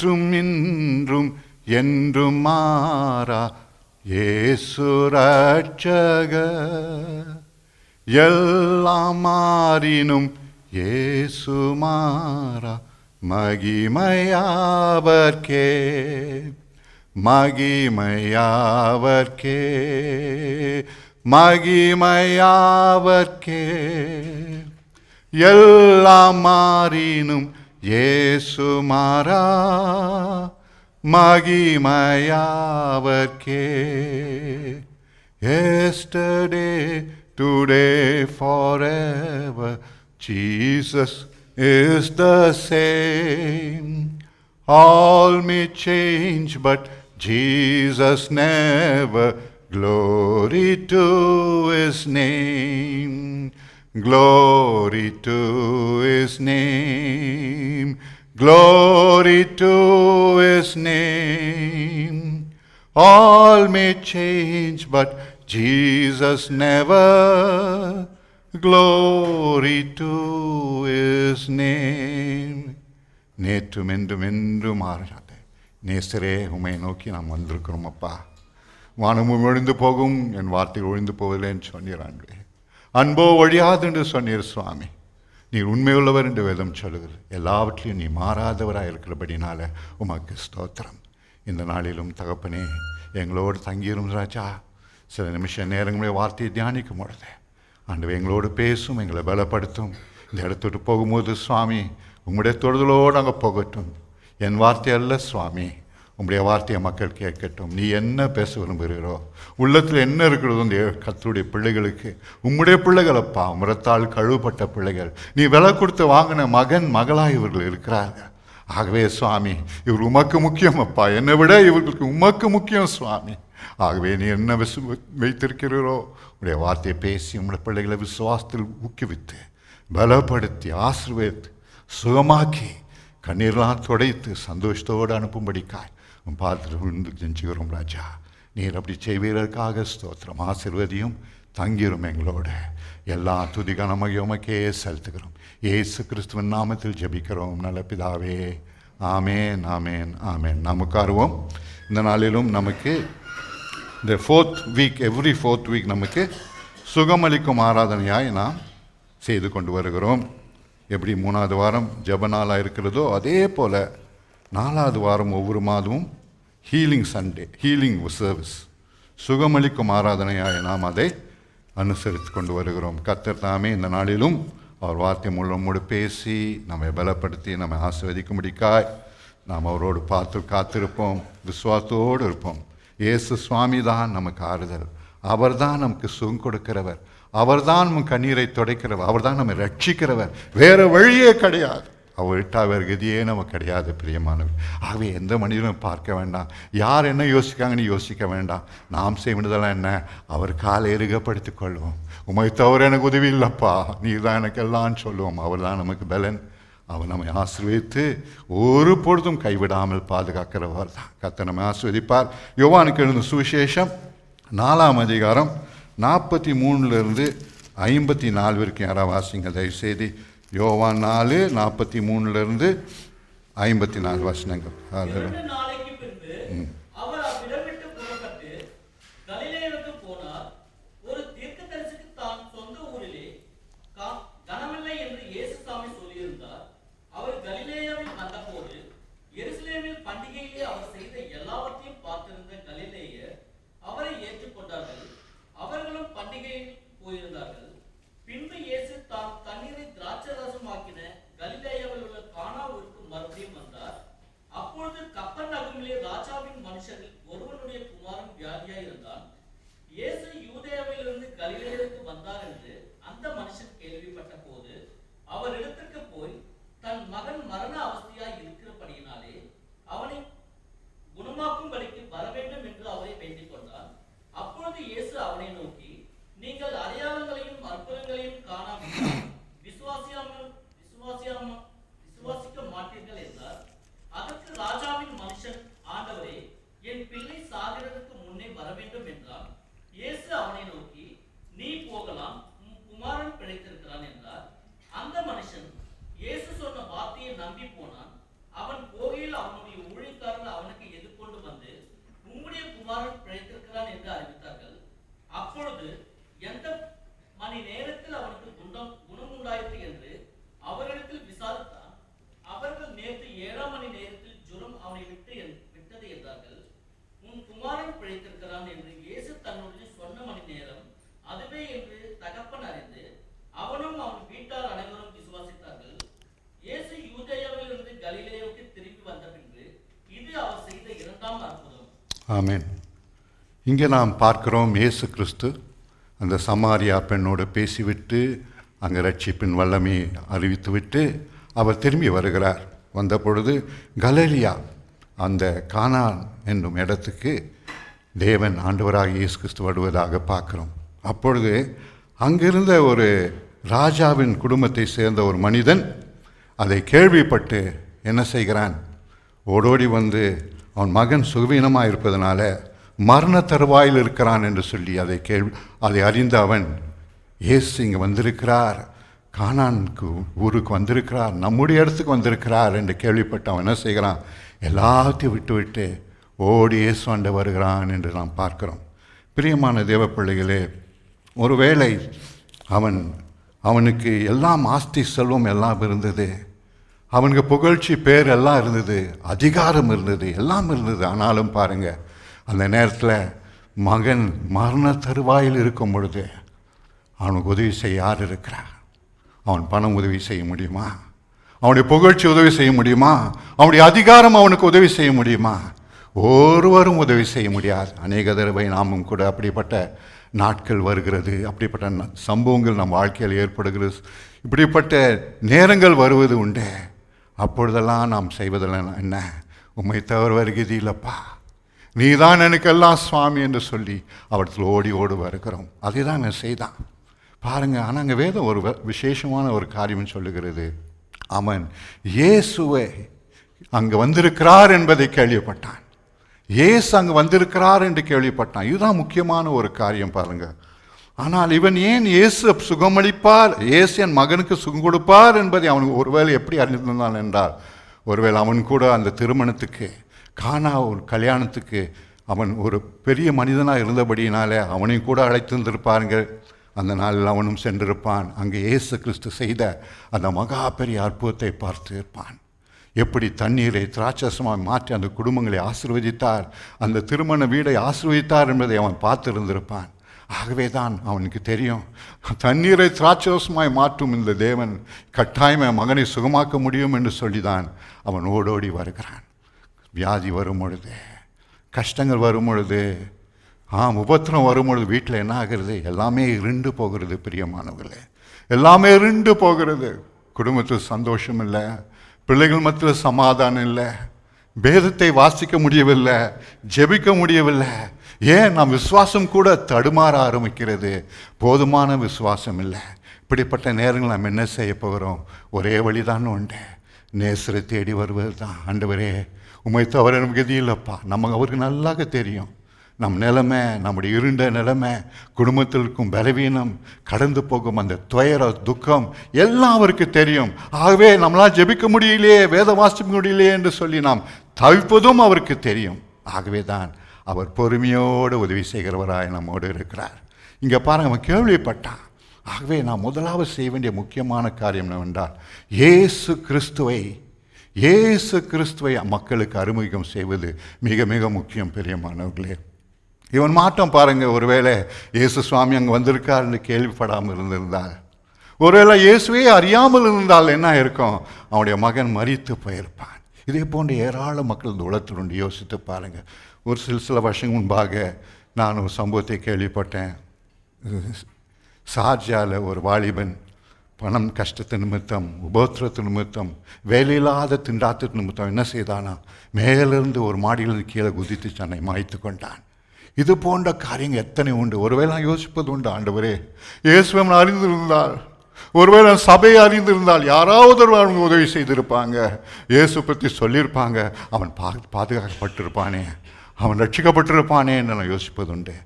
நேற்றும் இன்றும் என்றும் மாறா இயேசு ரட்சகர். எல்லாம் மாறினும் இயேசு மாறா மகிமையாவர்க்கே, மகிமையாவர்க்கே, மகிமையாவர்க்கே. எல்லாம் மாறினும் இயேசு மாறா மகிமையாவர்க்கே. Yesterday, today, forever, Jesus is the same. All may change, but Jesus never. Glory to his name. Glory to his name. Glory to his name. All may change, but Jesus never. Glory to his name. நேற்றும் என்றும் என்றும் மாறாத நேசரே, உம்மை நோக்கி நாம் வந்திருக்கிறோம் அப்பா. வானமும் ஒழிந்து போகும், என் வார்த்தை ஒழிந்து போவதில்லைன்னு சொன்னீர் ஆண்டவரே. அன்போ ஒழியாது என்று சொன்னீர் சுவாமி. நீர் உண்மையுள்ளவர் என்று வேதம் சொல்லுகிறது. எல்லாவற்றிலும் நீ மாறாதவராக இருக்கிறபடினால உமக்கு ஸ்தோத்திரம். இந்த நாளிலும் தகப்பனே எங்களோடு தங்கியிரும் ராஜா. சில நிமிஷ நேரங்களே வார்த்தையை தியானிக்கும் பொழுது ஆண்டவரே எங்களோடு பேசும், எங்களை பலப்படுத்தும். இந்த இடத்துட்டு போகும்போது சுவாமி உங்களுடைய தொடுதலோடு அங்கே போகட்டும். என் வார்த்தை அல்ல சுவாமி, உங்களுடைய வார்த்தையை மக்கள் கேட்கட்டும். நீ என்ன பேச விரும்புகிறீரோ, உள்ளத்தில் என்ன இருக்கிறதோ இந்த கர்த்தருடைய பிள்ளைகளுக்கு, உம்முடைய பிள்ளைகளப்பா, முரத்தால் கழுவப்பட்ட பிள்ளைகள், நீ விலை கொடுத்து வாங்கின மகன் மகளாக இவர்கள் இருக்கிறார்கள். ஆகவே சுவாமி இவர் உமக்கு முக்கியம் அப்பா, என்னை விட இவர்களுக்கு உமக்கு முக்கியம் சுவாமி. ஆகவே நீ என்ன வைத்திருக்கிறீரோ உடைய வார்த்தையை பேசி உங்களுடைய பிள்ளைகளை விசுவாசத்தில் ஊக்குவித்து பலப்படுத்தி ஆசீர்வதித்து சுகமாக்கி கண்ணீர்லாம் துடைத்து சந்தோஷத்தோடு அனுப்பும்படிக்காய் பார்த்துட்டு விழுந்து செஞ்சுக்கிறோம் ராஜா. நீர் அப்படி செய்வதற்காக ஸ்தோத்திரம். ஆசீர்வதியும் தங்கிரும் எங்களோட. எல்லா துதிகனமாக உமக்கே செலுத்துகிறோம். இயேசு கிறிஸ்துவின் நாமத்தில் ஜெபிக்கிறோம் நல்ல பிதாவே, ஆமேன், ஆமேன், ஆமேன். நாம் உட்காருவோம். இந்த நாளிலும் நமக்கு இந்த 4th week, every 4th week நமக்கு சுகமளிக்கும் ஆராதனையாய் நாம் செய்து கொண்டு வருகிறோம். எப்படி 3வது வாரம் ஜெபநாளாக இருக்கிறதோ அதே போல் 4வது வாரம் ஒவ்வொரு மாதமும் ஹீலிங் சண்டே, ஹீலிங் சர்வீஸ், சுகமளிக்கும் ஆராதனையாய் நாம் அதை அனுசரித்து கொண்டு வருகிறோம். கர்த்தர் தாமே இந்த நாளிலும் அவர் வார்த்தை மூலமோடு பேசி நம்மை பலப்படுத்தி நம்மை ஆசீர்வதிக்கும்படிக்காய் நாம் அவரோடு பார்த்து காத்திருப்போம், விசுவாசத்தோடு இருப்போம். இயேசு சுவாமி தான் நமக்கு ஆறுதல், அவர் தான் நமக்கு சுகம் கொடுக்கிறவர், அவர் தான் நம்ம கண்ணீரை துடைக்கிறவர், அவர் தான் நம்மை ரட்சிக்கிறவர். வேறு வழியே கிடையாது. அவர் விட்டால் வேறு கதியே நமக்கு கிடையாது பிரியமானவர். ஆகவே எந்த மனிதனும் பார்க்க வேண்டாம், யார் என்ன யோசிக்காங்கன்னு யோசிக்க வேண்டாம். நாம் செய்ய வேண்டியதெல்லாம் என்ன, அவர் காலை எருகப்படுத்திக் கொள்வோம். உமை தவிர எனக்கு உதவி இல்லைப்பா, நீ தான் எனக்கு எல்லாம்னு சொல்லுவோம். அவர் தான் நமக்கு பலன். அவர் நம்மை ஆசீர்வதித்து ஒரு பொழுதும் கைவிடாமல் பாதுகாக்கிறவர் தான். கர்த்தர் நம்மை ஆசீர்வதிப்பார். யோவானுக்கு எழுதின சுவிசேஷம் 4ஆம் அதிகாரம் 43 54 வரைக்கும் யாராவது வாசிங்க தயவுசெய்து. யோவான் 4:43 54 வசனங்கள். அந்த மனுஷன் இயேசு சொன்ன வார்த்தையை நம்பி போனான். அவன் போகையில் அவனை விட்டது என்றார்கள். உன் குமாரன் பிழைத்திருக்கிறான் என்று இயேசு தன்னுடைய சொன்ன மணி நேரம் அதுவே என்று தகப்பன் அறிந்து அவனும் அவன் வீட்டார் அனைவரும் விசுவாசித்தார்கள். இயேசு யூதேயாவிலிருந்து கலிலேயாவுக்கு திரும்பி வந்த பின்பு இது அவர் செய்த இரண்டாம் அற்புதம். ஆமென். இங்கே நாம் பார்க்கிறோம், இயேசு கிறிஸ்து அந்த சமாரியா பெண்ணோடு பேசிவிட்டு அங்கே ரட்சிப்பின் வல்லமையை அறிவித்துவிட்டு அவர் திரும்பி வருகிறார். வந்த பொழுது கலிலேயா அந்த கானான் என்னும் இடத்துக்கு தேவன் ஆண்டவராக இயேசு கிறிஸ்து வருவதாக பார்க்கிறோம். அப்பொழுது அங்கிருந்த ஒரு ராஜாவின் குடும்பத்தை சேர்ந்த ஒரு மனிதன் அதை கேள்விப்பட்டு என்ன செய்கிறான், ஓடோடி வந்து அவன் மகன் சுகவீனமாக இருப்பதனால மரண தருவாயில் இருக்கிறான் என்று சொல்லி அதை அறிந்த அவன், இயேசு இங்கே வந்திருக்கிறார், கானானுக்கு ஊருக்கு வந்திருக்கிறார், நம்முடைய இடத்துக்கு வந்திருக்கிறார் என்று கேள்விப்பட்டு அவன் என்ன செய்கிறான், எல்லாத்தையும் விட்டு ஓடி இயேசு ஆண்டு வருகிறான் என்று நாம் பார்க்கிறோம். பிரியமான தேவ பிள்ளைகளே, ஒருவேளை அவனுக்கு எல்லாம் ஆஸ்தி செல்வம் எல்லாம் இருந்தது, அவனுக்கு புகழ்ச்சி பேர் எல்லாம் இருந்தது, அதிகாரம் இருந்தது, எல்லாம் இருந்தது. ஆனாலும் பாருங்கள், அந்த நேரத்தில் மகன் மரண தருவாயில் இருக்கும் பொழுது அவனுக்கு உதவி செய்ய யார் இருக்கிறார்? அவன் பணம் உதவி செய்ய முடியுமா? அவனுடைய புகழ்ச்சி உதவி செய்ய முடியுமா? அவனுடைய அதிகாரம் அவனுக்கு உதவி செய்ய முடியுமா? ஒருவரும் உதவி செய்ய முடியாது. அநேக தடவை நாமும் கூட அப்படிப்பட்ட நாட்கள் வருகிறது, அப்படிப்பட்ட சம்பவங்கள் நம் வாழ்க்கையில் ஏற்படுகிறது, இப்படிப்பட்ட நேரங்கள் வருவது உண்டு. அப்பொழுதெல்லாம் நாம் செய்வதெல்லாம் என்ன, உம்மை தவிர வருகிறது இல்லைப்பா, நீ தான் எனக்கெல்லாம் சுவாமி என்று சொல்லி அவற்றில் ஓடி வருகிறோம். அதை தான் நான் செய்தான் பாருங்கள். ஆனால் அங்கே வேதம் ஒரு விசேஷமான ஒரு காரியம் சொல்லுகிறது. அவன் இயேசுவை அங்கே வந்திருக்கிறார் என்பதை கேள்விப்பட்டான். இயேசு அங்கே வந்திருக்கிறார் என்று கேள்விப்பட்டான். இதுதான் முக்கியமான ஒரு காரியம் பாருங்கள். ஆனால் இவன் ஏன் இயேசு சுகமளிப்பார், இயேசு என் மகனுக்கு சுகம் கொடுப்பார் என்பதை அவனுக்கு ஒருவேளை எப்படி அறிந்திருந்தான் என்றால், ஒருவேளை அவன் கூட அந்த திருமணத்துக்கு கானா ஒரு கல்யாணத்துக்கு அவன் ஒரு பெரிய மனிதனாக இருந்தபடியினாலே அவனையும் கூட அழைத்திருந்திருப்பார்கள். அந்த நாளில் அவனும் சென்றிருப்பான். அங்கே இயேசு கிறிஸ்து செய்த அந்த மகா பெரிய அற்புதத்தை பார்த்து இருப்பான். எப்படி தண்ணீரை திராட்சரசமாக மாற்றி அந்த குடும்பங்களை ஆசீர்வதித்தார், அந்த திருமண வீடை ஆசீர்வதித்தார் என்பதை அவன் பார்த்திருந்திருப்பான். ஆகவே தான் அவனுக்கு தெரியும், தண்ணீரை திராட்சரசமாய் மாற்றும் இந்த தேவன் கட்டாயமாக மகனை சுகமாக்க முடியும் என்று சொல்லிதான் அவன் ஓடோடி வருகிறான். வியாதி வரும் பொழுது, கஷ்டங்கள் வரும் பொழுது, உபத்திரம் வரும் பொழுது வீட்டில் என்ன ஆகிறது, எல்லாமே இருண்டு போகிறது. பிரியமானவர்களே, எல்லாமே இருண்டு போகிறது. குடும்பத்தில் சந்தோஷம் இல்லை, பிள்ளைகள் மத்தியில் சமாதானம் இல்லை, வேதத்தை வாசிக்க முடியவில்லை, ஜெபிக்க முடியவில்லை. ஏன் நம் விசுவாசம் கூட தடுமாற ஆரம்பிக்கிறது, போதுமான விசுவாசம் இல்லை. இப்படிப்பட்ட நேரங்கள் நாம் என்ன செய்ய போகிறோம்? ஒரே வழிதான் உண்டு, நேசரை தேடி வருவது தான். ஆண்டவரே, உம்மை தவிர நமக்கு கதி இல்லைப்பா. அவருக்கு நல்லாக தெரியும் நம் நிலைமை, நம்முடைய இருண்ட நிலைமை, குடும்பத்தில் இருக்கும் பலவீனம், கடந்து போகும் அந்த துயர துக்கம் எல்லாம் அவருக்கு தெரியும். ஆகவே நம்மளால் ஜெபிக்க முடியலையே, வேத வாசிக்க முடியலையே என்று சொல்லி நாம் தவிப்பதும் அவருக்கு தெரியும். ஆகவே தான் அவர் பொறுமையோடு உதவி செய்கிறவராய் நம்மோடு இருக்கிறார். இங்கே பாருங்க, அவன் கேள்விப்பட்டான். ஆகவே நான் முதலாவது செய்ய வேண்டிய முக்கியமான காரியம் என்னவென்றால், இயேசு கிறிஸ்துவை மக்களுக்கு அறிமுகம் செய்வது மிக மிக முக்கியம். பிரியமானவர்களே, இவன் மாற்றம் பாருங்க. ஒருவேளை இயேசு சுவாமி அங்கே வந்திருக்கார் என்று கேள்விப்படாமல் இருந்திருந்தால், ஒருவேளை இயேசுவே அறியாமல் இருந்தால் என்ன இருக்கும், அவனுடைய மகன் மரித்து போயிருப்பான். இதே போன்ற ஏராள மக்கள் இந்த உலகத்திலுண்டு. யோசித்து பாருங்கள். ஒரு சில வருஷம் முன்பாக நான் ஒரு சம்பவத்தை கேள்விப்பட்டேன். ஷார்ஜாவில் ஒரு வாலிபன் பணம் கஷ்டத்து நிமித்தம், உபத்திரத்து நிமித்தம், வேலையில்லாத திண்டாத்து நிமித்தம் என்ன செய்தானா, மேலிருந்து ஒரு மாடியிலிருந்து கீழே குதித்து தன்னை மாய்த்து கொண்டான். இது போன்ற காரியங்கள் எத்தனை உண்டு. ஒருவேளை நான் யோசிப்பது உண்டு, ஆண்டவரே, இயேசுவை அறிந்திருந்தால், ஒருவேளை சபையை அறிந்திருந்தால் யாராவது அவனுக்கு உதவி செய்திருப்பாங்க, இயேசு பற்றி சொல்லியிருப்பாங்க, அவன் பாதுகாக்கப்பட்டிருப்பானே, அவன் ரட்சிக்கப்பட்டிருப்பானே என்று நான் யோசிப்பது உண்டு.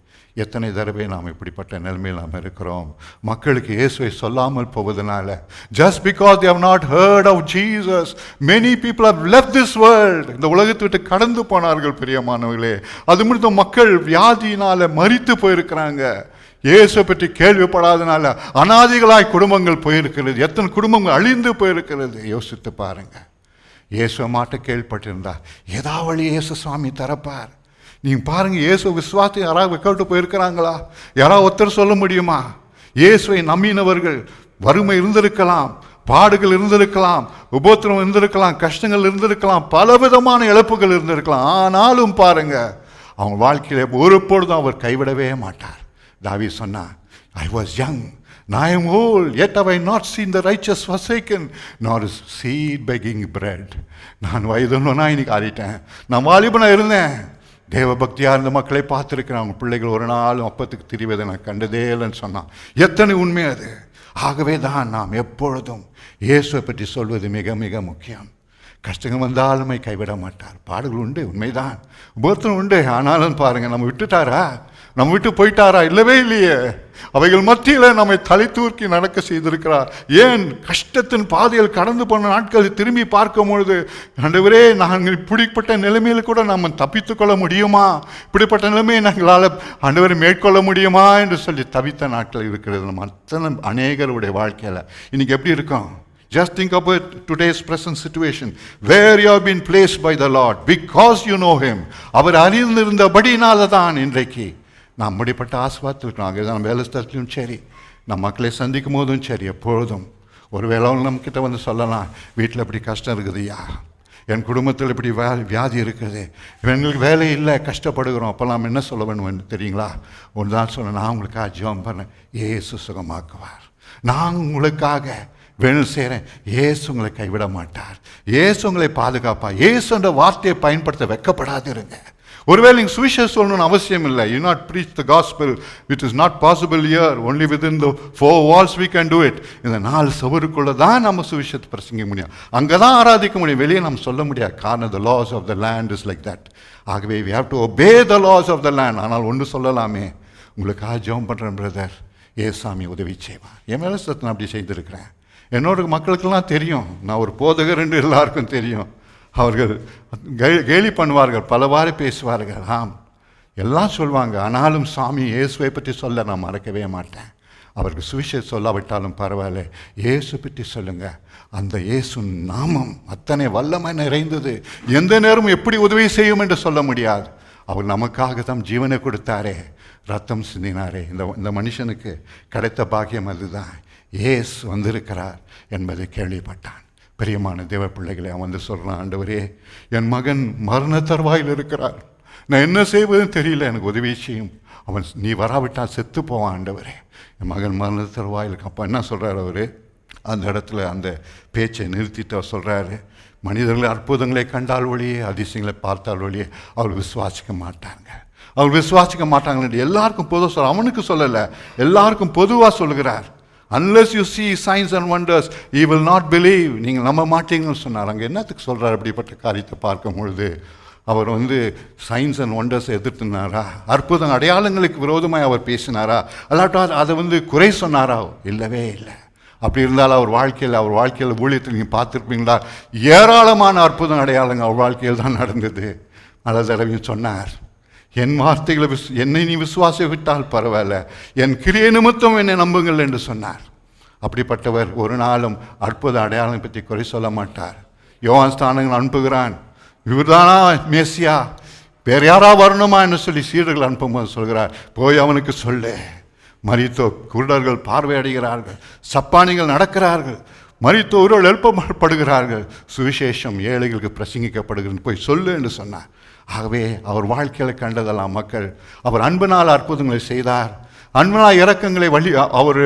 எத்தனை தடவை நாம் இப்படிப்பட்ட நிலைமையில் நாம் இருக்கிறோம். மக்களுக்கு இயேசுவை சொல்லாமல் போவதனால, just because they have not heard of Jesus, many people have left this world. இந்த உலகத்தை விட்டு கடந்து போனார்கள். பிரியமானவர்களே, அது மட்டும் மக்கள் வியாதியினால மரித்து போயிருக்கிறாங்க. இயேசு பற்றி கேள்விப்படாதனால அநாதிகளாய் குடும்பங்கள் போயிருக்கிறது. எத்தனை குடும்பங்கள் அழிந்து போயிருக்கிறது. யோசித்து பாருங்க. இயேசுவை மாட்ட கேள்விப்பட்டிருந்தா ஏதாவது வழி இயேசு சுவாமி தரப்பார். நீங்கள் பாருங்கள், இயேசு விசுவாசத்தை யாராவது கேட்டு போயிருக்கிறாங்களா? யாராவது ஒருத்தர் சொல்ல முடியுமா? இயேசுவை நம்பினவர்கள் வறுமை இருந்திருக்கலாம், பாடுகள் இருந்திருக்கலாம், உபோத்திரம் இருந்திருக்கலாம், கஷ்டங்கள் இருந்திருக்கலாம், பலவிதமான இழப்புகள் இருந்திருக்கலாம். ஆனாலும் பாருங்க, அவங்க வாழ்க்கையில ஒரு பொழுதும் அவர் கைவிடவே மாட்டார். தாவீது சொன்னார், I was young, now I am old, yet have I not seen the righteous forsaken, nor his seed begging bread. நான் வயதுன்னா இன்னைக்கு ஆடிட்டேன், நான் வாலிபனா இருந்தேன், தேவ பக்தியாக இருந்த மக்களை பார்த்துருக்கிறேன், அவங்க பிள்ளைகள் ஒரு நாளும் அப்பத்துக்கு திரிவதை நான் கண்டதே இல்லைன்னு சொன்னான். எத்தனை உண்மை அது! ஆகவே தான் நாம் எப்பொழுதும் இயேசுவை பற்றி சொல்வது மிக மிக முக்கியம். கஷ்டங்கள் வந்தாலுமே கைவிட மாட்டார். பாடுகள் உண்டு, உண்மைதான், உபத்திரம் உண்டு. ஆனாலும் பாருங்கள், நம்ம விட்டுட்டாரா? நம்ம விட்டு போயிட்டாரா? இல்லவே இல்லையே. அவைகள் மத்தியில் நம்மை தலை தூக்கி நடக்க செய்திருக்கிறார். ஏன்? கஷ்டத்தின் பாதையில் கடந்து போன நாட்களை திரும்பி பார்க்கும் பொழுது, ஆண்டவரே, நாங்கள் இப்படிப்பட்ட நிலைமையில் கூட நாம் தப்பித்து கொள்ள முடியுமா? இப்படிப்பட்ட நிலைமையை நாங்களால் ஆண்டவரை மேற்கொள்ள முடியுமா என்று சொல்லி தவித்த நாட்கள் இருக்கிறது. நம்ம அத்தனை அநேகருடைய வாழ்க்கையில் இன்னைக்கு எப்படி இருக்கோம்? Just think about today's present situation, where you have been placed by the Lord because you know Him. அவர் அறிந்திருந்தபடினால தான் இன்றைக்கு நாம் அப்படிப்பட்ட ஆசீர்வாதத்தில் இருக்கிறோம். ஆகவே தான் வேலை ஸ்தலத்திலும் சரி, நம் மக்களை சந்திக்கும் போதும் சரி, எப்பொழுதும் ஒரு வேளை நம்மக்கிட்ட வந்து சொல்லலாம், வீட்டில் இப்படி கஷ்டம் இருக்குதுயா, என் குடும்பத்தில் இப்படி வியாதி இருக்குது, எங்களுக்கு வேலை இல்லை, கஷ்டப்படுகிறோம். அப்போ நாம் என்ன சொல்ல வேணும் தெரியுங்களா? ஒன்று தான் சொல்ல, நான் உங்களுக்காக ஜெபம் பண்ணேன், இயேசு சுகமாக்குவார். நான் உங்களுக்காக வேணும் செய்கிறேன், இயேசு உங்களை கைவிட மாட்டார், இயேசு உங்களை பாதுகாப்பார். இயேசு என்ற வார்த்தையை பயன்படுத்த வெட்கப்படாதிருங்க. ஒருவேளை நீங்கள் சுவிசேஷம் சொல்லணும்னு அவசியம் இல்லை. You not preach the gospel which is not possible year, only within the 4 walls we can do it. இந்த 4 சுவருக்குள்ளே தான் நம்ம சுவிசேஷத்தை பிரசங்கிக்க முடியும், அங்கே தான் ஆராதிக்க முடியும், வெளியே நம்ம சொல்ல முடியாது. காரணம், the laws of the land is like that. ஆகவே we have to obey the laws of the land. ஆனால் ஒன்று சொல்லலாமே, உங்களுக்காக ஜெபம் பண்ணுறேன் பிரதர், ஏசாமி உதவி செய்வான். என் மேலே நான் அப்படி செய்திருக்கிறேன். என்னோட மக்களுக்கெல்லாம் தெரியும், நான் ஒரு போதகர் என்று எல்லாருக்கும் தெரியும். அவர்கள் கேலி பண்ணுவார்கள், பலவாறு பேசுவார்கள், ஆம் எல்லாம் சொல்லுவாங்க. ஆனாலும் சாமி இயேசுவை பற்றி சொல்ல நான் மறக்கவே மாட்டேன். அவருக்கு சுவிசேஷம் சொல்லாவிட்டாலும் பரவாயில்ல, இயேசு பற்றி சொல்லுங்க. அந்த இயேசு நாமம் அத்தனை வல்லமை நிறைந்தது, எந்த நேரமும் எப்படி உதவி செய்யும் என்று சொல்ல முடியாது. அவர் நமக்காக தான் ஜீவனை கொடுத்தாரே, ரத்தம் சிந்தினாரே. இந்த மனுஷனுக்கு கிடைத்த பாக்கியம் அதுதான். இயேசு வந்திருக்கிறார் என்பதை கேள்விப்பட்டான். பிரியமான தேவ பிள்ளைகளை, அவன் வந்து சொல்கிறான், ஆண்டவரே, என் மகன் மரண தருவாயில் இருக்கிறார், நான் என்ன செய்வதுன்னு தெரியல, எனக்கு உதவி செய்யும். அவன், நீ வராவிட்டால் செத்து போவான் ஆண்டவரே, என் மகன் மரண தருவாயில் இருக்கு. அப்போ என்ன சொல்கிறார் அவர்? அந்த இடத்துல அந்த பேச்சை நிறுத்திட்டு அவர் சொல்கிறாரு, மனிதர்களை அற்புதங்களை கண்டால் ஒழியே, அதிசயங்களை பார்த்தால் ஒழியே அவர் விசுவாசிக்க மாட்டாங்க. அவர் விசுவாசிக்க மாட்டாங்கன்னு எல்லாருக்கும் பொதுவாக சொல்ல, அவனுக்கு சொல்லலை, எல்லாருக்கும் பொதுவாக சொல்லுகிறார். Unless you see signs and wonders, you will not believe. நீங்கள் நம்ப மாட்டீங்கன்னு சொன்னார். அங்கே என்னத்துக்கு சொல்கிறார்? அப்படிப்பட்ட காரியத்தை பார்க்கும் பொழுது அவர் வந்து சயின்ஸ் அண்ட் ஒண்டர்ஸை எதிர்த்துனாரா? அற்புதம் அடையாளங்களுக்கு விரோதமாக அவர் பேசினாரா? அல்லாட்டா அதை வந்து குறை சொன்னாரா? இல்லவே இல்லை. அப்படி இருந்தாலும் அவர் வாழ்க்கையில் ஊழியத்தில் நீங்கள் பார்த்துருப்பீங்களா, ஏராளமான அற்புதம் அடையாளங்கள் அவர் வாழ்க்கையில் தான் நடந்தது. பல தடவையும் சொன்னார், என் வார்த்தைகளை என்னை நீ விசுவாசிவிட்டால் பரவாயில்ல, என் கிரியை நிமித்தம் என்னை நம்புங்கள் என்று சொன்னார். அப்படிப்பட்டவர் ஒரு நாளும் அற்புத அடையாளம் பற்றி குறை சொல்ல மாட்டார். யோவான் ஸ்தானங்கள் அனுப்புகிறான், இவர்தானா மேசியா, வேறு யாரா வரணுமா என்று சொல்லி சீடர்கள் அனுப்பும்போது சொல்கிறார், போய் அவனுக்கு சொல்லு, மரித்தோ குருடர்கள் பார்வையடைகிறார்கள், சப்பானிகள் நடக்கிறார்கள், மரித்தோர்கள் எழுப்பப்படுகிறார்கள், சுவிசேஷம் ஏழைகளுக்கு பிரசங்கிக்கப்படுகிறது, போய் சொல்லு என்று சொன்னார். ஆகவே அவர் வாழ்க்கையில் கண்டதெல்லாம் மக்கள், அவர் அன்பினால் அற்புதங்களை செய்தார், அன்பினால் இரக்கங்களை அவர்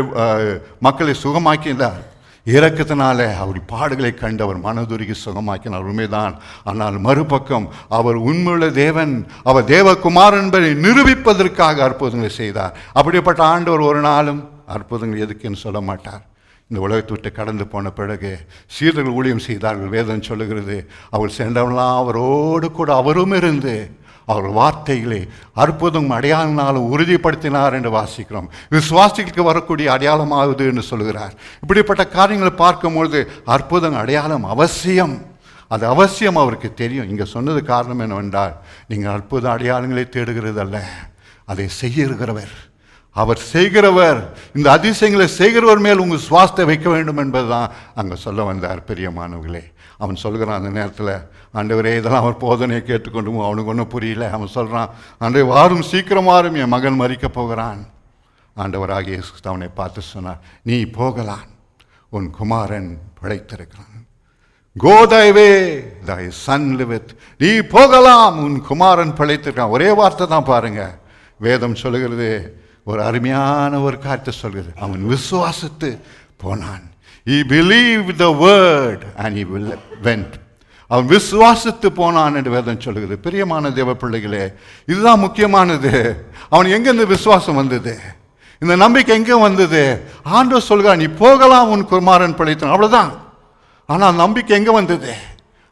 மக்களை சுகமாக்கினார். இரக்கத்தினால அவர் பாடுகளை கண்டு அவர் மனதுருகி சுகமாக்கினார், உண்மைதான். ஆனால் மறுபக்கம் அவர் உண்மையுள்ள தேவன், அவர் தேவகுமாரன் என்பதை நிரூபிப்பதற்காக அற்புதங்களை செய்தார். அப்படிப்பட்ட ஆண்டவர் ஒரு நாளும் அற்புதங்கள் எதுக்குன்னு சொல்ல மாட்டார். இந்த உலகத்தை விட்டு கடந்து போன பிறகு சீடர்கள் ஊழியம் செய்தார்கள். வேதம் சொல்லுகிறது, அவள் சென்றவெல்லாம் அவரோடு கூட அவரும் இருந்து அவர் வார்த்தைகளை அற்புதம் அடையாளனாலும் உறுதிப்படுத்தினார் என்று வாசிக்கிறோம். விசுவாசிகளுக்கு வரக்கூடிய அடையாளமாகுது என்று சொல்கிறார். இப்படிப்பட்ட காரியங்களை பார்க்கும்பொழுது அற்புதம் அடையாளம் அவசியம், அது அவசியம் அவருக்கு தெரியும். இங்கே சொன்னது காரணம் என்னவென்றால், நீங்கள் அற்புத அடையாளங்களை தேடுகிறது அல்ல, அதை செய்கிறவர், அவர் செய்கிறவர், இந்த அதிசயங்களை செய்கிறவர் மேல் உங்கள் சுவாசத்தை வைக்க வேண்டும் என்பதுதான் அங்கே சொல்ல வந்தார். பெரியமானவர்களே, அவன் சொல்கிறான் அந்த நேரத்தில், ஆண்டவரே இதெல்லாம் அவன் போதனையை கேட்டுக்கொண்டு அவனுக்கு ஒன்றும் புரியல. அவன் சொல்கிறான், ஆண்டவரே வாரும் சீக்கிரம் வாரும், என் மகன் மரிக்க போகிறான். ஆண்டவராகிய இயேசு கிறிஸ்து அவனை பார்த்து சொன்னார், நீ போகலாம், உன் குமாரன் பிழைத்திருக்கிறான். Go thy way, thy son liveth. நீ போகலாம், உன் குமாரன் பிழைத்திருக்கான். ஒரே வார்த்தை தான் பாருங்க. வேதம் சொல்லுகிறது, ஒரு அருமையான ஒரு காரியத்தை சொல்கிறது. அவன் விசுவாசித்து போனான். He believed the word and he went. அவன் விசுவாசித்து போனான் என்று வேதம் சொல்லுகிறது. பிரியமான தேவ பிள்ளைகளே, இதுதான் முக்கியமானது. அவன் எங்க இந்த விசுவாசம் வந்தது? இந்த நம்பிக்கை எங்கே வந்தது? ஆண்டவர் சொல்கிறான், நீ போகலாம், உன் குமாரன் பிழைத்தான். அவ்வளவுதான். ஆனால் நம்பிக்கை எங்கே வந்தது?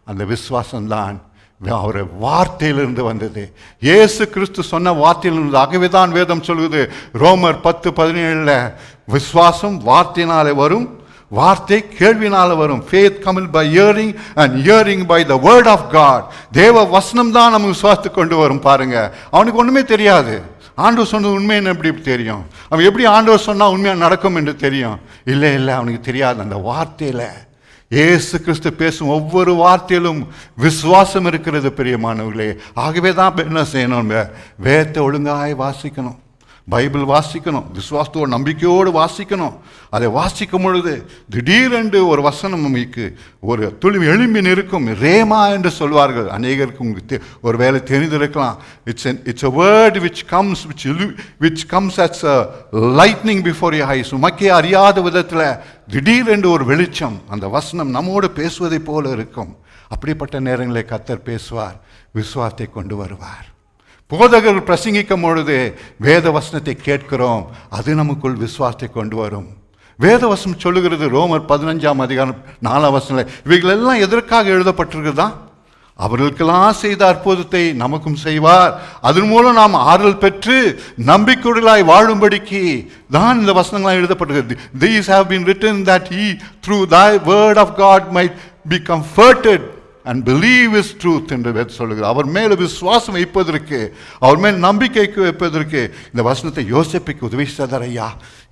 அந்த விசுவாசம்தான் அவருடைய வார்த்தையிலிருந்து வந்தது. இயேசு கிறிஸ்து சொன்ன வார்த்தையிலிருந்து. ஆகவே தான் வேதம் சொல்வது ரோமர் 10:17, விசுவாசம் வார்த்தையினாலே வரும், வார்த்தை கேள்வினால வரும். faith comes by hearing and hearing by the word of God. தேவ வசனம் தான் நம்ம விசுவாசத்தை கொண்டு வரும். பாருங்க, அவனுக்கு ஒண்ணுமே தெரியாது. ஆண்டவர் சொன்னது உண்மை என்ன எப்படி தெரியும்? அவன் எப்படி ஆண்டவர் சொன்னா உண்மையாக நடக்கும் என்று தெரியும்? இல்லை, அவனுக்கு தெரியாது. அந்த வார்த்தையில இயேசு கிறிஸ்து பேசும் ஒவ்வொரு வார்த்தையிலும் விசுவாசம் இருக்கிறது பிரியமானவர்களே. ஆகவே தான் என்ன செய்யணும்? வேதத்தை ஒழுங்காய் வாசிக்கணும், பைபிள் வாசிக்கணும், விசுவாசத்தோடு நம்பிக்கையோடு வாசிக்கணும். அதை வாசிக்கும் பொழுது திடீரென்று ஒரு வசனம் நமக்கு ஒரு துளி எழும்பி நிற்கும். ரேமா என்று சொல்வார்கள். அநேகருக்கு உங்களுக்கு ஒரு வேலை தெரிந்திருக்கலாம். It's a word which comes as a lightning before your eyes. உமக்கே அறியாத விதத்தில் திடீரென்று ஒரு வெளிச்சம், அந்த வசனம் நம்மோடு பேசுவதை போல இருக்கும். அப்படிப்பட்ட நேரங்களில் கர்த்தர் பேசுவார், விசுவாசத்தை கொண்டு வருவார். போதகர் பிரசங்கிக்கும் பொழுது வேத வசனத்தை கேட்கிறோம், அது நமக்குள் விசுவாசத்தை கொண்டு வரும். வேதவசனம் சொல்லுகிறது, ரோமர் 15:4 இவைகள் எல்லாம் எதற்காக எழுதப்பட்டிருக்குதான்? அவர்களுக்கெல்லாம் செய்த அற்புதத்தை நமக்கும் செய்வார், அதன் மூலம் நாம் ஆறுதல் பெற்று நம்பிக்கையுடலாய் வாழும்படிக்கு தான் இந்த வசனங்களாக எழுதப்பட்டிருக்கிறது. These have been written that he through thy word of God might be comforted and believe his truth என்று சொல்லுகிறார். அவர் மேல் விசுவாசம் வைப்பதற்கு, அவர் மேல் நம்பிக்கைக்கு வைப்பதற்கு இந்த வசனத்தை யோசேப்புக்கு உதவி செய்தார் ஐயா,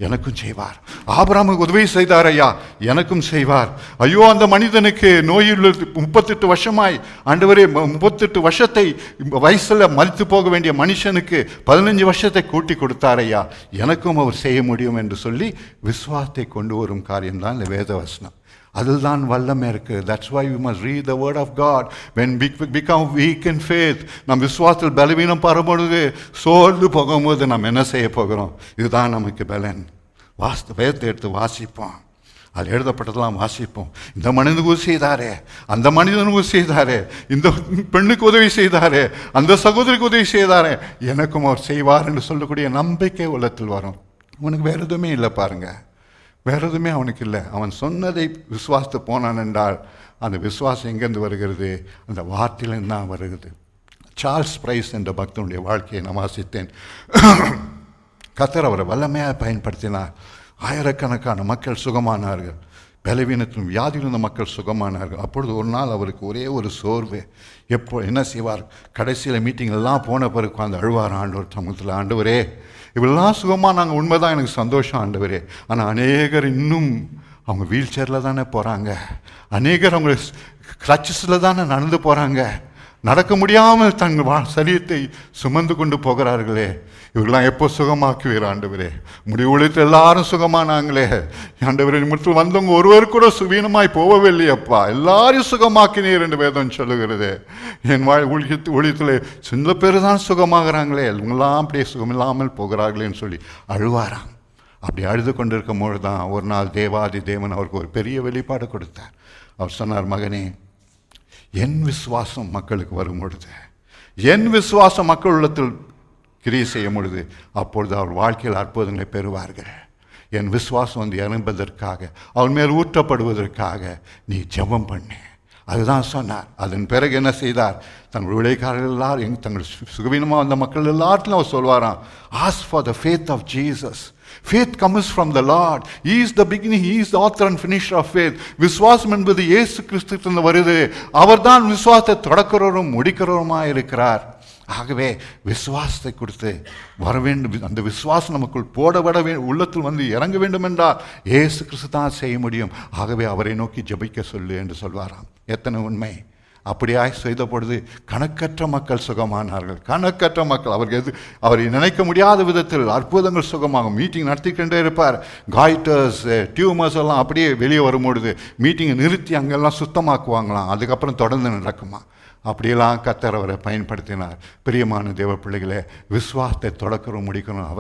எனக்கும் செய்வார். ஆபிரகாமுக்கு உதவி செய்தார் ஐயா, எனக்கும் செய்வார். ஐயோ, அந்த மனிதனுக்கு நோயில் 38 வருஷமாய் ஆண்டவரே 38 வருஷத்தை வயசுல மரித்து போக வேண்டிய மனுஷனுக்கு 15 வருஷத்தை கூட்டி கொடுத்தார் ஐயா, எனக்கும் அவர் செய்ய முடியும் என்று சொல்லி விசுவாசத்தை கொண்டு வரும் காரியம்தான் இந்த வேத வசனம். அதுதான் வல்லமை இருக்கு. That's why we must read the word of God. When we become weak in faith, நம் விசுவாசத்தில் பலவீனம் பரம்பொழுது, சோர்ந்து போகும்போது நாம் என்ன செய்ய போகிறோம்? இதுதான் நமக்கு பலன். வேதத்தை எடுத்து வாசிப்போம், அது எழுதப்பட்டதெல்லாம் வாசிப்போம். இந்த மனிதனுக்கு உதவி செய்தாரே, அந்த மனிதனுக்கு உதவி செய்தாரே, இந்த பெண்ணுக்கு உதவி செய்தாரே, அந்த சகோதரிக்கு உதவி செய்தாரே, எனக்கும் அவர் செய்வார் என்று சொல்லக்கூடிய நம்பிக்கை உள்ளத்தில் வரும். உனக்கு வேற எதுவுமே இல்லை பாருங்க, வேற எதுவுமே அவனுக்கு இல்லை. அவன் சொன்னதை விசுவாசத்தை போனான் என்றால் அந்த விசுவாசம் எங்கேருந்து வருகிறது? அந்த வார்த்தையிலிருந்து தான் வருகிறது. சார்ல்ஸ் பிரைஸ் என்ற பக்தனுடைய வாழ்க்கையை நான் வாசித்தேன். கர்த்தர் அவரை வல்லமையாக பயன்படுத்தினார். ஆயிரக்கணக்கான மக்கள் சுகமானார்கள், பலவீனத்திலும் வியாதியிலிருந்த மக்கள் சுகமானார்கள். அப்பொழுது ஒரு நாள் அவருக்கு ஒரே ஒரு சோர்வு. என்ன செய்வார்? கடைசியில் மீட்டிங்கெல்லாம் போன பிறகு அந்த அழுவார் ஆண்டவர் சமூகத்தில், ஆண்டவரே இவெல்லாம் சுகமாக நாங்கள் உண்மைதான், எனக்கு சந்தோஷம் ஆண்டவரே. ஆனால் அநேகர் இன்னும் அவங்க வீல் சேரில் தானே போகிறாங்க, அநேகர் அவங்க கிரச்சஸில் தானே நடந்து போகிறாங்க, நடக்க முடியாமல் தங்கள் சரீரத்தை சுமந்து கொண்டு போகிறார்களே, இவர்களாம் எப்போ சுகமாக்குவீர் ஆண்டவரே? முடிவு உழைத்து எல்லாரும் சுகமானாங்களே ஆண்டவரே, நிமிடத்தில் வந்தவங்க ஒருவர் கூட சுவீனமாய் போகவில்லையப்பா, எல்லாரையும் சுகமாக்கினீர் என்று வேதம் சொல்லுகிறது. என் ஒழியத்தில் சில பேர் தான் சுகமாகறாங்களே, இவங்கெல்லாம் அப்படியே சுகமில்லாமல் போகிறார்களேன்னு சொல்லி அழுவாராம். அப்படி அழுது கொண்டிருக்கும் போது தான் ஒரு நாள் தேவாதி தேவன் அவருக்கு ஒரு பெரிய வெளிப்பாடு கொடுத்தார். அவர் சொன்னார், மகனே, என் விசுவாசம் மக்களுக்கு வரும் பொழுது, என் விசுவாசம் மக்கள் உள்ளத்தில் கிரியை செய்யும் பொழுது, அப்பொழுது அவர் வாழ்க்கையில் அற்புதங்களை பெறுவார்கள். என் விசுவாசம் வந்து இறங்குவதற்காக, அவன் மேல் ஊற்றப்படுவதற்காக நீ ஜெபம் பண்ணு. அதுதான் சொன்னார். அதன் பிறகு என்ன செய்தார்? தன் உழைக்காரர்கள் எல்லாரும், தங்கள் சுகவீனமாக வந்த மக்கள் எல்லாருக்கும் அவர் சொல்வாராம், ask for the faith of Jesus. Faith comes from the Lord. He is the beginning, He is the author and finisher of faith. விசுவாசம் என்பது இயேசு கிறிஸ்துவிலிருந்து வருது. அவர்தான் விசுவாசத்தை தொடக்கிறவரும் முடிக்கிறவருமாக இருக்கிறார். ஆகவே விசுவாசத்தை கொடுத்து வர வேண்டும். அந்த விசுவாசம் நமக்குள் போடப்பட உள்ளத்தில் வந்து இறங்க வேண்டும் என்றால் இயேசு கிறிஸ்து தான் செய்ய முடியும். ஆகவே அவரை நோக்கி ஜெபிக்க சொல்லு என்று சொல்வாராம். எத்தனை உண்மை! அப்படியாய் செய்த பொழுது கணக்கற்ற மக்கள் சுகமானார்கள். கணக்கற்ற மக்கள். அவரை நினைக்க முடியாத விதத்தில் அற்புதங்கள் சுகமாகும். மீட்டிங் நடத்திக்கிட்டே இருப்பார். காய்டர்ஸ், டியூமர்ஸ் எல்லாம் அப்படியே வெளியே வரும்பொழுது மீட்டிங்கை நிறுத்தி அங்கெல்லாம் சுத்தமாக்குவாங்களாம். அதுக்கப்புறம் தொடர்ந்து நடக்குமா. அப்படியெல்லாம் கர்த்தர் அவரை பயன்படுத்தினார். பிரியமான தேவ பிள்ளைகளே, விசுவாசத்தை தொடக்கிறோம் முடிக்கணும்.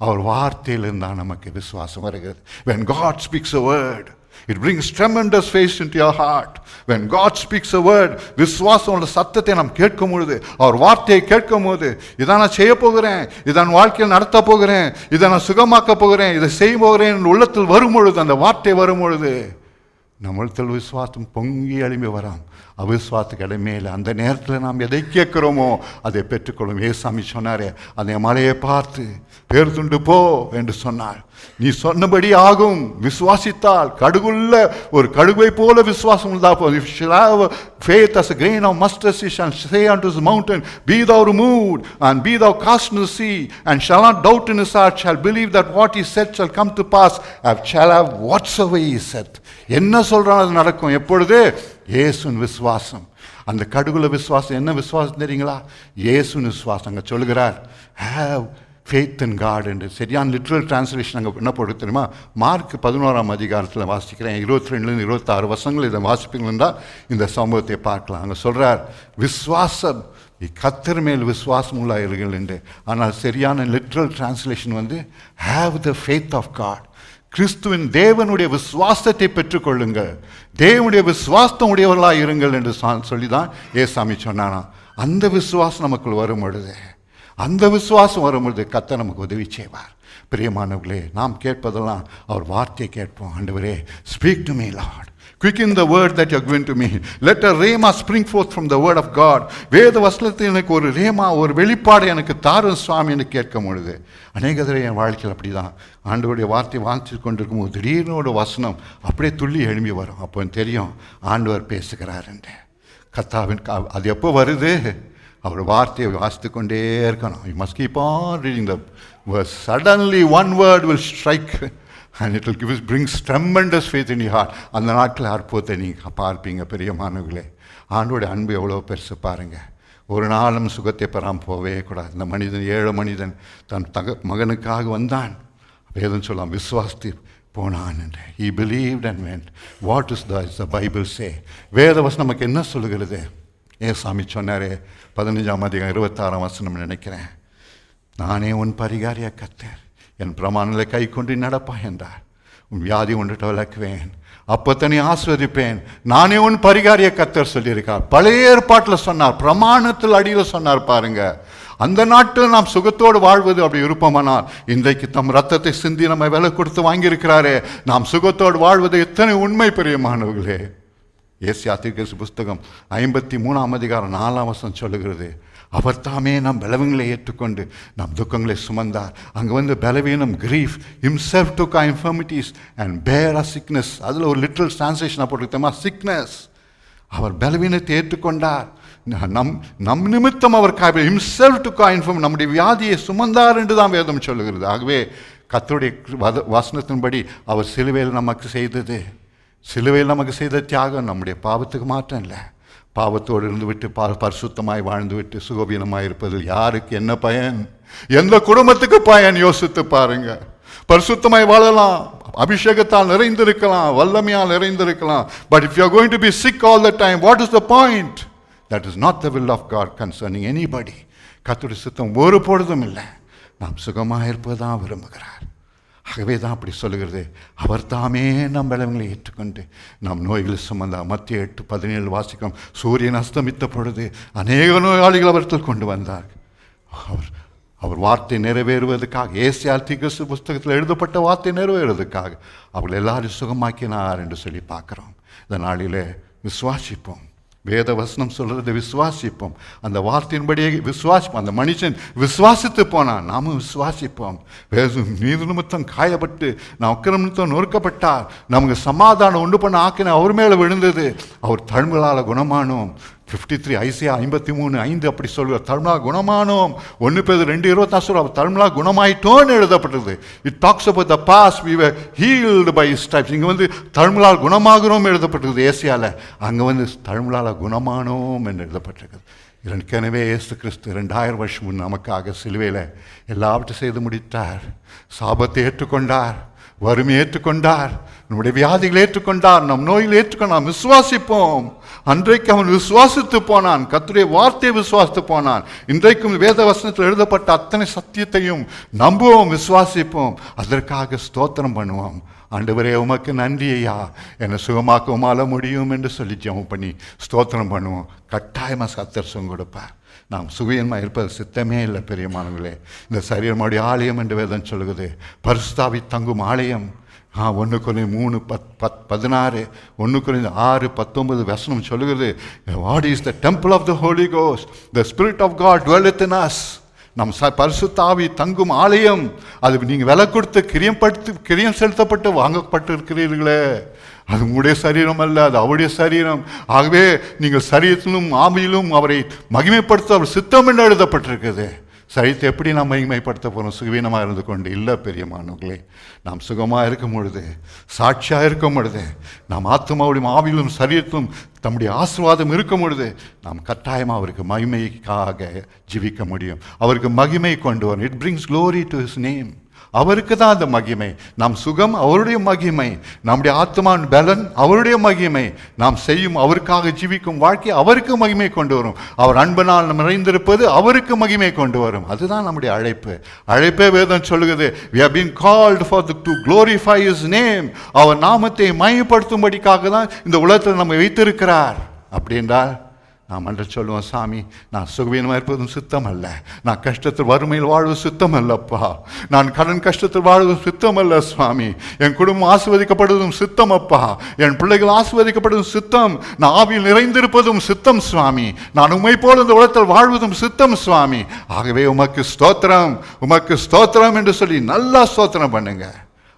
அவர் வார்த்தையிலிருந்து தான் நமக்கு விசுவாசம் வருகிறது. When God speaks a word, it brings tremendous faith into your heart. When God speaks a word, விசுவாசம் சத்தத்தை நாம் கேட்கும் பொழுது, அவர் வார்த்தையை கேட்கும் போது, இதை நான் செய்ய போகிறேன், இதை நான் வாழ்க்கையில் நடத்த போகிறேன், இதை நான் சுகமாக்க போகிறேன், இதை செய்ய போகிறேன் உள்ளத்தில் வரும் பொழுது, அந்த வார்த்தை வரும் பொழுது நம்மளத்தில் விசுவாசம் பொங்கி எழும்பி வராம். அவிசுவாசத்துக்கு இடமே இல்லை. அந்த நேரத்தில் நாம் எதை கேட்கிறோமோ அதை பெற்றுக்கொள்ளும். ஏசாமி சொன்னாரே, அந்த மலையை பார்த்து பேர்துண்டு போ என்று சொன்னார். நீ சொன்னபடி ஆகும். விசுவாசித்தால் கடுகுள்ள ஒரு கடுகை போல விசுவாசம் இருந்தா போதும். If you have faith as a grain of mustard seed, and say unto this mountain, be thou removed and be thou cast into the sea, and shall not doubt in his heart, shall believe that what he said shall come to pass, shall have whatsoever he said. என்ன சொல்றான் அது நடக்கும். எப்பொழுது? இயேசுவின் விசுவாசம். அந்த கடுகுல விசுவாசம் என்ன விசுவாசம் தெரியுங்களா? இயேசுவின் விசுவாசம். அங்கே சொல்லுகிறார், have faith in God என்று. சரியான லிட்ரல் டிரான்ஸ்லேஷன் அங்கே என்ன போட்டு தெரியுமா? மார்க் 11ஆம் அதிகாரத்தில் வாசிக்கிறேன். 22 26 வசனங்கள் இதை வாசிப்பீங்கன்னா இந்த சம்பவத்தை பார்க்கலாம். அங்கே சொல்கிறார், விசுவாசம், கர்த்தர் மேல் விசுவாசம் உள்ளார்கள் என்று. ஆனால் சரியான literal translation have the faith of God. கிறிஸ்துவின் தேவனுடைய விசுவாசத்தை பெற்றுக்கொள்ளுங்கள், தேவனுடைய விசுவாசம் உடையவர்களாக இருங்கள் என்று சொல்லி தான் ஏசாமி சொன்னானா. அந்த விசுவாசம் நமக்குள் வரும் பொழுது, அந்த விசுவாசம் வரும்பொழுது கர்த்தர் நமக்கு உதவி செய்வார். பிரியமானவர்களே, நாம் கேட்பதெல்லாம் அவர் வார்த்தையை கேட்போம். ஆண்டவரே, speak to me Lord, quicken the word that you are given to me, let a rhema spring forth from the word of God. வேத வசனத்தில் எனக்கு ஒரு ரேமா, ஒரு வெளிப்பாடு எனக்கு தாரும் சுவாமி என்று கேட்கும் பொழுது, அநேக தடவை என் வாழ்க்கையில் அப்படி தான் ஆண்டவருடைய வார்த்தை வாங்கிட்டு கொண்டிருக்கும் போது திடீர்னு ஒரு வசனம் அப்படியே துள்ளி எழும்பி வரும். அப்போ தெரியும் ஆண்டவர் பேசுகிறார் என்று. கர்த்தாவின் அது எப்போ வருது? அவர் வார்த்தையை வாசித்து கொண்டே இருக்கணும். You must keep on reading the verse. Suddenly one word will strike and it will brings tremendous faith in your heart. அந்த நாட்கள் அற்புதத்தை நீங்கள் பார்ப்பீங்க. பிரியமானவர்களே, ஆண்டோடைய அன்பு எவ்வளோ பெருசு பாருங்க. ஒரு நாளும் சுகத்தை பெறாமல் போவே கூடாது. இந்த மனிதன், ஏழை மனிதன் தன் மகனுக்காக வந்தான். வேதம் சொல்லலாம், விசுவாசித்து போனான் என்று. He believed and went. What is the Bible say? வேத வசனம் நமக்கு என்ன சொல்லுகிறது? ஏசாமி சொன்னாரே, 15ஆம் அதிகாரம் 26ஆம் வசனம் நினைக்கிறேன், நானே உன் பரிகாரியா கர்த்தர், என் பிரமாணங்களை கை கொண்டு நடப்பா என்றார். உன் வியாதி ஒன்றுட்டு விளக்குவேன், அப்பத்தனை ஆஸ்வதிப்பேன், நானே உன் பரிகாரிய கர்த்தர் சொல்லியிருக்கார். பழைய ஏற்பாட்டில் சொன்னார், பிரமாணத்தில் அடியில் சொன்னார். பாருங்க, அந்த நாட்டில் நாம் சுகத்தோடு வாழ்வது அப்படி விருப்பமானால், இன்றைக்கு தம் ரத்தத்தை சிந்தி நம்ம விலை கொடுத்து வாங்கியிருக்கிறாரே, நாம் சுகத்தோடு வாழ்வது எத்தனை உண்மை பிரியமானவர்களே. ஏசியா தீர்க்கதரிசி புஸ்தகம் 53ஆம் அதிகாரம் 4ஆம் வசனம் சொல்லுகிறது, அவர் தாமே நம் பலவீனங்களை ஏற்றுக்கொண்டு நம் துக்கங்களை சுமந்தார். அங்கே பலவீனம், grief, himself took our infirmities and bear our sickness. அதில் ஒரு லிட்ரல் டிரான்ஸ்லேஷன் போட்டுக்கிட்டோமா, சிக்னஸ். அவர் பலவீனத்தை ஏற்றுக்கொண்டார், நம் நிமித்தம் அவர் himself took our infirmity, நம்முடைய வியாதியை சுமந்தார் என்று தான் வேதம் சொல்லுகிறது. ஆகவே கர்த்தருடைய வசனத்தின்படி அவர் சிலுவையில் நமக்கு செய்தது, சிலுவையில் நமக்கு செய்த தியாகம் நம்முடைய பாவத்துக்கு மாற்றம் இல்லை. பாவத்தோடு இருந்து விட்டு பரிசுத்தமாய் வாழ்ந்து விட்டு சுகவீனமாய் இருப்பதில் யாருக்கு என்ன பயன்? எந்த குடும்பத்துக்கு பயன்? யோசித்து பாருங்க. பரிசுத்தமாய் வாழலாம், அபிஷேகத்தால் நிறைந்திருக்கலாம், வல்லமையால் நிறைந்திருக்கலாம். But if you are going to be sick all the time, what is the point? That is not the will of God concerning anybody. கர்த்தருடைய சித்தம் ஒரு பொழுதும் இல்லை. நாம் சுகமாக இருப்பதுதான் விரும்புகிறார். ஆகவே தான் அப்படி சொல்லுகிறது, அவர் தாமே நம் பலவீனங்களை ஏற்றுக்கொண்டு நம் நோய்களை சுமந்தார். மத்திய 8:17 வாசிக்கும், சூரியன் அஸ்தமித்த பொழுது அநேக நோயாளிகள் அவர்கள் கொண்டு வந்தார். அவர் வார்த்தை நிறைவேறுவதற்காக, ஏசியா தீர்க்கதரிசி புஸ்தகத்தில் எழுதப்பட்ட வார்த்தை நிறைவேறுவதற்காக அவர்கள் எல்லாரும் சுகமாக்கினார் என்று சொல்லி பார்க்குறோம். இந்த நாளிலே விசுவாசிப்போம். வேத வசனம் சொல்கிறது விசுவாசிப்போம். அந்த வார்த்தையின்படியே விசுவாசிப்போம். அந்த மனுஷன் விசுவாசித்து போனான், நாமும் விசுவாசிப்போம். நீதி நிமித்தம் காயப்பட்டு நான் அக்கிரம நிமித்தம் நொறுக்கப்பட்டார், நமக்கு சமாதானம் உண்டு பண்ண ஆக்கின அவர் மேலே விழுந்தது, அவர் தழும்புகளால் குணமானோம். 53 ஐசியா 53:5 அப்படி சொல்கிறார். தழும்பலால் குணமானோம். 1 Peter 2:24 சொல்கிறார், தழும்பலால் குணமாயிட்டோன்னு எழுதப்பட்டது. It talks about the past, we were healed by his stripes. இங்கே தழும்பலால் குணமாகிறோம் எழுதப்பட்டிருக்குது ஏசியாவில். அங்கே தழும்பலால் குணமானோம் என்று எழுதப்பட்டிருக்குது. எனவே இயேசு கிறிஸ்து 2000 வருஷம் முன் நமக்காக சிலுவையில் எல்லாவற்றையும் செய்து முடித்தார். சாபத்தை ஏற்றுக்கொண்டார், வறுமையை ஏற்றுக்கொண்டார், நம்முடைய வியாதிகளை ஏற்றுக்கொண்டார், நம் நோயில் ஏற்றுக்கொண்டார். விசுவாசிப்போம். அன்றைக்கு அவன் விசுவாசித்து போனான், கர்த்தருடைய வார்த்தையை விசுவாசித்து போனான். இன்றைக்கும் வேத வசனத்தில் எழுதப்பட்ட அத்தனை சத்தியத்தையும் நம்புவோம், விசுவாசிப்போம், அதற்காக ஸ்தோத்திரம் பண்ணுவோம். ஆண்டவரே உமக்கு நன்றி ஐயா, என்னை சுகமாக்க உமால முடியும் என்று சொல்லி ஜெபம் பண்ணி ஸ்தோத்திரம் பண்ணுவோம். கட்டாயமாக கர்த்தர் சுகம் கொடுப்பார். நாம் சுகயமாக இருப்பது சித்தமே இல்லை பிரியமானவர்களே. இந்த சரீரமுடைய ஆலயம் என்று வேதம் சொல்லுகிறது. பரிசுத்தாவி தங்கும் ஆலயம். 1 Corinthians 3:16, 1 Corinthians 6:19 வசனம் சொல்லுகிறது, what is the temple of the Holy Ghost, the spirit of God dwelleth in us. நம் பரிசுத்தாவி தங்கும் ஆலயம். அது நீங்கள் விலை கொடுத்து கிரியம் செலுத்தப்பட்டு வாங்கப்பட்டு இருக்கிறீர்களே, அது உங்களுடைய சரீரம் அல்ல, அது அவருடைய சரீரம். ஆகவே நீங்கள் சரீரத்திலும் ஆவியிலும் அவரை மகிமைப்படுத்த அவர் சித்தம் என்று எழுதப்பட்டிருக்குது. சரீரத்தை எப்படி நாம் மகிமைப்படுத்த போகிறோம் சுகவீனமாக இருந்து கொண்டு? இல்லை பெரியமானவர்களே, நாம் சுகமாக இருக்கும் பொழுது, சாட்சியாக இருக்கும் பொழுது, நாம் ஆத்மாவுடைய ஆவியிலும் சரீரத்திலும் தம்முடைய ஆசீர்வாதம் இருக்கும் பொழுது நாம் கட்டாயமாக அவருக்கு மகிமைக்காக ஜீவிக்க முடியும். அவருக்கு மகிமை கொண்டு வரும். It brings glory to his name. அவருக்கு தான் அந்த மகிமை. நம் சுகம் அவருடைய மகிமை, நம்முடைய ஆத்மாவின் பலன் அவருடைய மகிமை, நாம் செய்யும் அவருக்காக ஜீவிக்கும் வாழ்க்கை அவருக்கு மகிமை கொண்டு வரும். அவர் அன்பினால் நிறைந்திருப்பது அவருக்கு மகிமை கொண்டு வரும். அதுதான் நம்முடைய அழைப்பு. அழைப்பே வேதம் சொல்லுகிறது, we have been called for to glorify his name. அவர் நாமத்தை மகிமைப்படுத்தும்படிக்காக தான் இந்த உலகத்தில் நம்ம வைத்திருக்கிறார். அப்படி என்றால் நாம் அன்று சொல்லுவோம், சாமி நான் சுகவீனமாக இருப்பதும் சுத்தம் அல்ல, நான் கஷ்டத்தில் வறுமையில் வாழ்வது சுத்தம் அல்லப்பா, நான் கடன் கஷ்டத்தில் வாழ்வதும் சுத்தம் அல்ல சுவாமி, என் குடும்பம் ஆசீர்வதிக்கப்படுவதும் சுத்தம் அப்பா, என் பிள்ளைகள் ஆசீர்வதிக்கப்படுவதும் சுத்தம், நான் ஆவியில் நிறைந்திருப்பதும் சுத்தம் சுவாமி, நான் உம்மை போல இந்த உலகத்தில் வாழ்வதும் சுத்தம் சுவாமி. ஆகவே உமக்கு ஸ்தோத்திரம், உமக்கு ஸ்தோத்திரம் என்று சொல்லி நல்லா ஸ்தோத்திரம் பண்ணுங்க.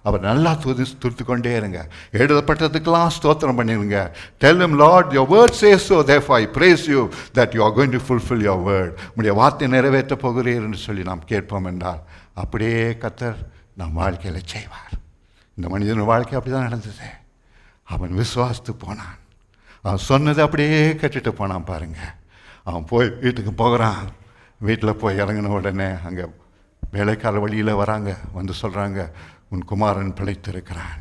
அவர் நல்லா துதித்து கொண்டே இருங்க. எழுதப்பட்டதுக்கெல்லாம் ஸ்தோத்திரம் பண்ணிடுங்க. Tell him, Lord, your word says so, therefore I praise you that you are going to fulfill your word. உம்முடைய வார்த்தை நிறைவேற்ற போகிறீர் என்று சொல்லி நாம் கேட்போம் என்றால் அப்படியே கர்த்தர் நம் வாழ்க்கையில் செய்வார். இந்த மனிதன் வாழ்க்கை அப்படி தான் நடந்தது. அவன் விசுவாசித்து போனான். அவன் சொன்னதை அப்படியே கட்டிட்டு போனான் பாருங்க. அவன் போய் வீட்டுக்கு போகிறான். வீட்டில் போய் இறங்கின உடனே அங்கே வேலைக்கார வழியில் வராங்க, வந்து சொல்கிறாங்க, உன் குமாரன் பிழைத்திருக்கிறான்.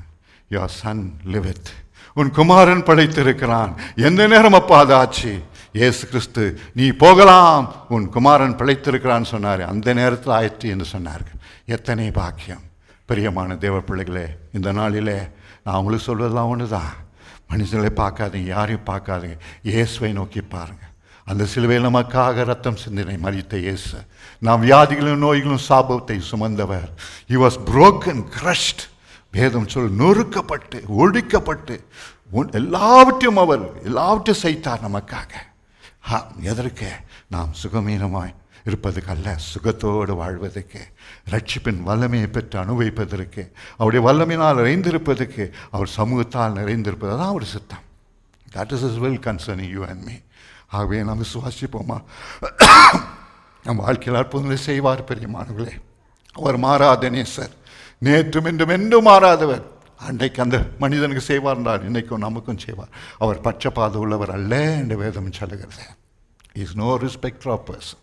your son liveth. உன் குமாரன் பிழைத்திருக்கிறான். எந்த நேரம் அப்பா அது ஆச்சு? இயேசு கிறிஸ்து நீ போகலாம், உன் குமாரன் பிழைத்திருக்கிறான்னு சொன்னார். அந்த நேரத்தில் ஆயிற்று என்று சொன்னார்கள். எத்தனை பாக்கியம் பிரியமான தேவ பிள்ளைகளே. இந்த நாளிலே நான் உங்களுக்கு சொல்வதெல்லாம் ஒன்று தான், மனுஷங்களை பார்க்காதீங்க, யாரையும் பார்க்காதீங்க, இயேசுவை நோக்கி பாருங்கள். அந்த சிலுவையில் நமக்காக ரத்தம் சிந்தினை மரித்த இயேசு, நாம் வியாதிகளும் நோய்களும் சாபத்தை சுமந்தவர். he was broken, crushed. வேதம் நொறுக்கப்பட்டு ஒழிக்கப்பட்டு எல்லாவற்றையும் அவர் எல்லாவற்றையும் செய்தார் நமக்காக. எதற்கு? நாம் சுகமீனமாய் இருப்பதுக்கு அல்ல, சுகத்தோடு வாழ்வதற்கு, ரட்சிப்பின் வல்லமையை பெற்று அனுபவிப்பதற்கு, அவருடைய வல்லமையினால் நிறைந்திருப்பதற்கு, அவர் சமூகத்தால் நிறைந்திருப்பது தான் அவர் சித்தம். that is his will concerning you and me. ஆகவே நாம் விசுவாசிப்போமா? நம் வாழ்க்கையில் அற்புதங்களை செய்வார் பெரியமானவர்களே. அவர் மாறாத நேசர், நேற்றும் என்றும் என்றும் மாறாதவர். அன்றைக்கு அந்த மனிதனுக்கு செய்வார் என்றால் இன்றைக்கும் நமக்கும் செய்வார். அவர் பட்சபாதம் உள்ளவர் அல்ல என்று வேதம் சொல்லுகிறது. Is no respect of person.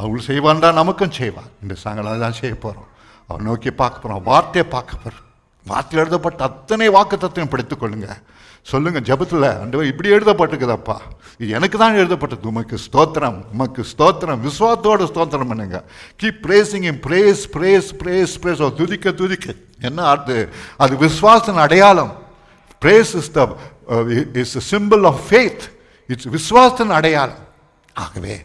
அவள் செய்வார்டா நமக்கும் செய்வார். இந்த சாயங்காலம் தான் செய்ய போகிறோம். அவர் நோக்கி பார்க்க போகிறோம், வார்த்தையை பார்க்க போகிறோம். வார்த்தையில் எழுதப்பட்ட அத்தனை வாக்குத்தத்தையும் படித்துக் கொள்ளுங்க. சொல்லுங்கள் ஜபத்தில், ஆண்டவர் இப்படி எழுதப்பட்டிருக்குதப்பா, இது எனக்கு தான் எழுதப்பட்டது, உமக்கு ஸ்தோத்திரம், உமக்கு ஸ்தோத்திரம். விசுவாசத்தோடு ஸ்தோத்திரம் பண்ணுங்க. Keep praising him, praise praise praise praise. துதிக்க துதிக்க என்ன அர்த்தம்? அது விசுவாசத்தின் அடையாளம். Praise is the symbol of faith. It's விசுவாசத்தின் அடையாளம். ஆகவே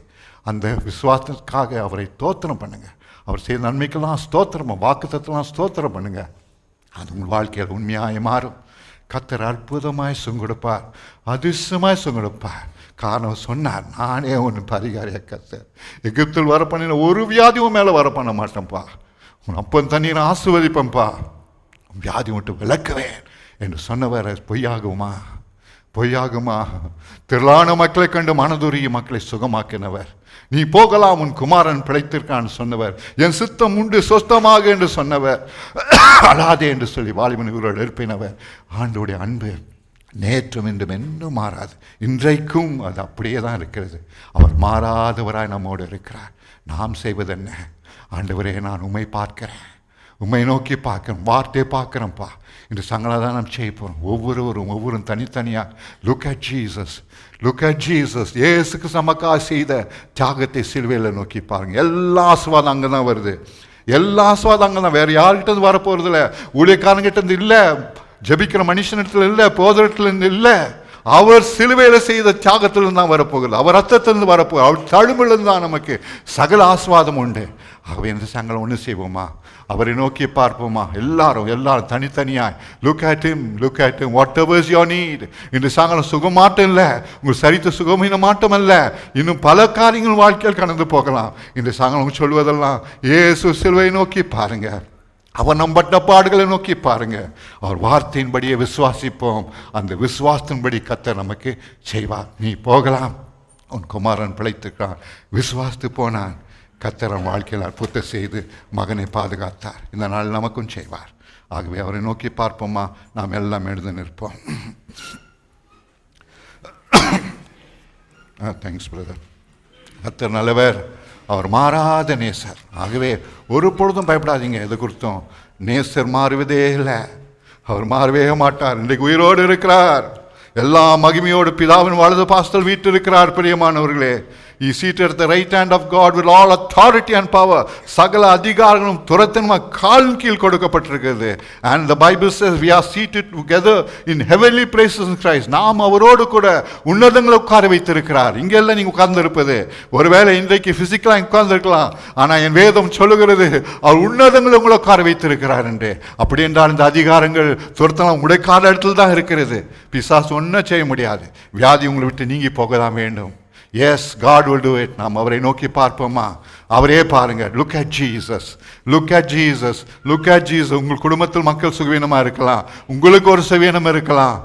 அந்த விசுவாசத்துக்காக அவரை ஸ்தோத்திரம் பண்ணுங்க. அவர் செய்த நன்மைக்கெல்லாம் ஸ்தோத்திரம், வாக்குத்தத்தெல்லாம் ஸ்தோத்திரம் பண்ணுங்க. அது உங்கள் வாழ்க்கையில் உண்மையாக மாறும். கர்த்தர் அற்புதமாய் சுங்கொடுப்பார், அதிர்ஷ்டமாய் சுங்கொடுப்பார். காரணம் சொன்னார், நானே ஒன்று பரிகாரிய கர்த்தர். எகிப்தில் வர பண்ணின ஒரு வியாதியும் மேலே வர பண்ண மாட்டேன்ப்பா, உன் அப்பன் தண்ணீரை ஆசீர்வதிப்பேன்ப்பா, வியாதி மட்டும் விளக்குவேன் என்று சொன்னவர் பொய்யாகுமா? பொய்யாகுமா? திரளான மக்களை கண்டு மனதுருகி மக்களை சுகமாக்கினவர். நீ போகலாம், உன் குமாரன் பிழைத்திருக்கான்னு சொன்னவர். என் சித்தம் உண்டு, சொஸ்தமாக என்று சொன்னவர். அழாதே என்று சொல்லி வாலிபன் இவரோடு எழுப்பினவர். ஆண்டவருடைய அன்பு நேற்றும் இன்றும் என்றும் மாறாது. இன்றைக்கும் அது அப்படியே தான் இருக்கிறது. அவர் மாறாதவராய் நம்மோடு இருக்கிறார். நாம் செய்வது என்ன? ஆண்டவரே, நான் உம்மை பார்க்கிறேன், உம்மை நோக்கி பார்க்கிறேன், வார்த்தையை பார்க்குறேன்ப்பா. இந்த சங்களாக தான் நாம் செய்ய போகிறோம். ஒவ்வொரு தனித்தனியாக look at Jesus, look at Jesus. இயேசுக்கு நமக்காக செய்த தியாகத்தை சிலுவையில் நோக்கி பாருங்கள். எல்லா ஆசீர்வாதம் அங்கே தான் வருது. எல்லா ஆசீர்வாதம் அங்கே தான். வேறு யார்கிட்ட வரப்போகிறது இல்லை. ஊழியக்காரங்கிட்ட இருந்து இல்லை, ஜபிக்கிற மனுஷனிடத்துல இல்லை, போதத்திலிருந்து இல்லை. அவர் சிலுவையில் செய்த தியாகத்திலிருந்து தான் வரப்போகிறது. அவர் ரத்தத்திலிருந்து வரப்போகுது. அவர் தழும்பிலிருந்து தான் நமக்கு சகல ஆசீர்வாதம் உண்டு. ஆகவே இந்த சங்கலம் ஒன்று செய்வோமா? அவரை நோக்கி பார்ப்போமா? எல்லாரும் தனித்தனியாய் look at him, whatever your need. இந்த சங்கலம் சுகமாட்டம் இல்லை, உங்கள் சரித்த சுகமீன மாட்டம் அல்ல, இன்னும் பல காரியங்கள் வாழ்க்கையில் கடந்து போகலாம். இந்த சங்கலம் சொல்வதெல்லாம் இயேசு சிலுவை நோக்கி பாருங்க, அவர் நம்பட்ட பாடுகளை நோக்கி பாருங்க. அவர் வார்த்தையின்படியே விசுவாசிப்போம். அந்த விசுவாசத்தின்படி கர்த்தர் நமக்கு செய்வார். நீ போகலாம், உன் குமாரன் பிழைத்திருக்கிறான். விசுவாசித்து போனான். கர்த்தர் வாழ்க்கையில் அற்புதத்தை செய்து மகனை பாதுகாத்தார். இந்த நாள் நமக்கும் செய்வார். ஆகவே அவரை நோக்கி பார்ப்போமா? நாம் எல்லாம் எழுந்து நிற்போம். Thanks brother. கர்த்தர் நல்லவர், அவர் மாறாத நேசர். ஆகவே ஒரு பொழுதும் பயப்படாதீங்க. எது குறித்தும் நேசர் மாறுவதே இல்லை, அவர் மாறவே மாட்டார். இன்றைக்கு உயிரோடு இருக்கிறார். எல்லா மகிமையோடு பிதாவின் வலது பாஸ்தல் வீட்டு இருக்கிறார். பிரியமானவர்களே, He is seated at the right hand of God with all authority and power. சகல அதிகாரங்களும் துரத்தின் காலின் கீழ் கொடுக்கப்பட்டிருக்கிறது. And the Bible says we are seated together in heavenly places in Christ. நாம் அவரோடு கூட உன்னதங்களை உட்கார வைத்திருக்கிறார். இங்கெல்லாம் நீங்கள் உட்கார்ந்து இருப்பது ஒருவேளை இன்றைக்கு பிசிக்கலாக உட்கார்ந்து இருக்கலாம், ஆனால் என் வேதம் சொல்லுகிறது அவர் உன்னதங்களை உங்களை உட்கார வைத்திருக்கிறார் என்று. அப்படி என்றால் இந்த அதிகாரங்கள் துரத்தலாம் உடைக்காத இடத்துல தான் இருக்கிறது. பிசாசு ஒன்றும் செய்ய முடியாது. வியாதி உங்களை விட்டு நீங்கி போக தான் வேண்டும். Yes, God will do it. நாம் அவரை நோக்கி பார்ப்போமா? அவரே பாருங்க. Look at Jesus, look at Jesus, look at Jesus. உங்கள் குடும்பத்தில் மக்கள் சுகவீனமாக இருக்கலாம், உங்களுக்கு ஒரு சுகவீனம் இருக்கலாம்,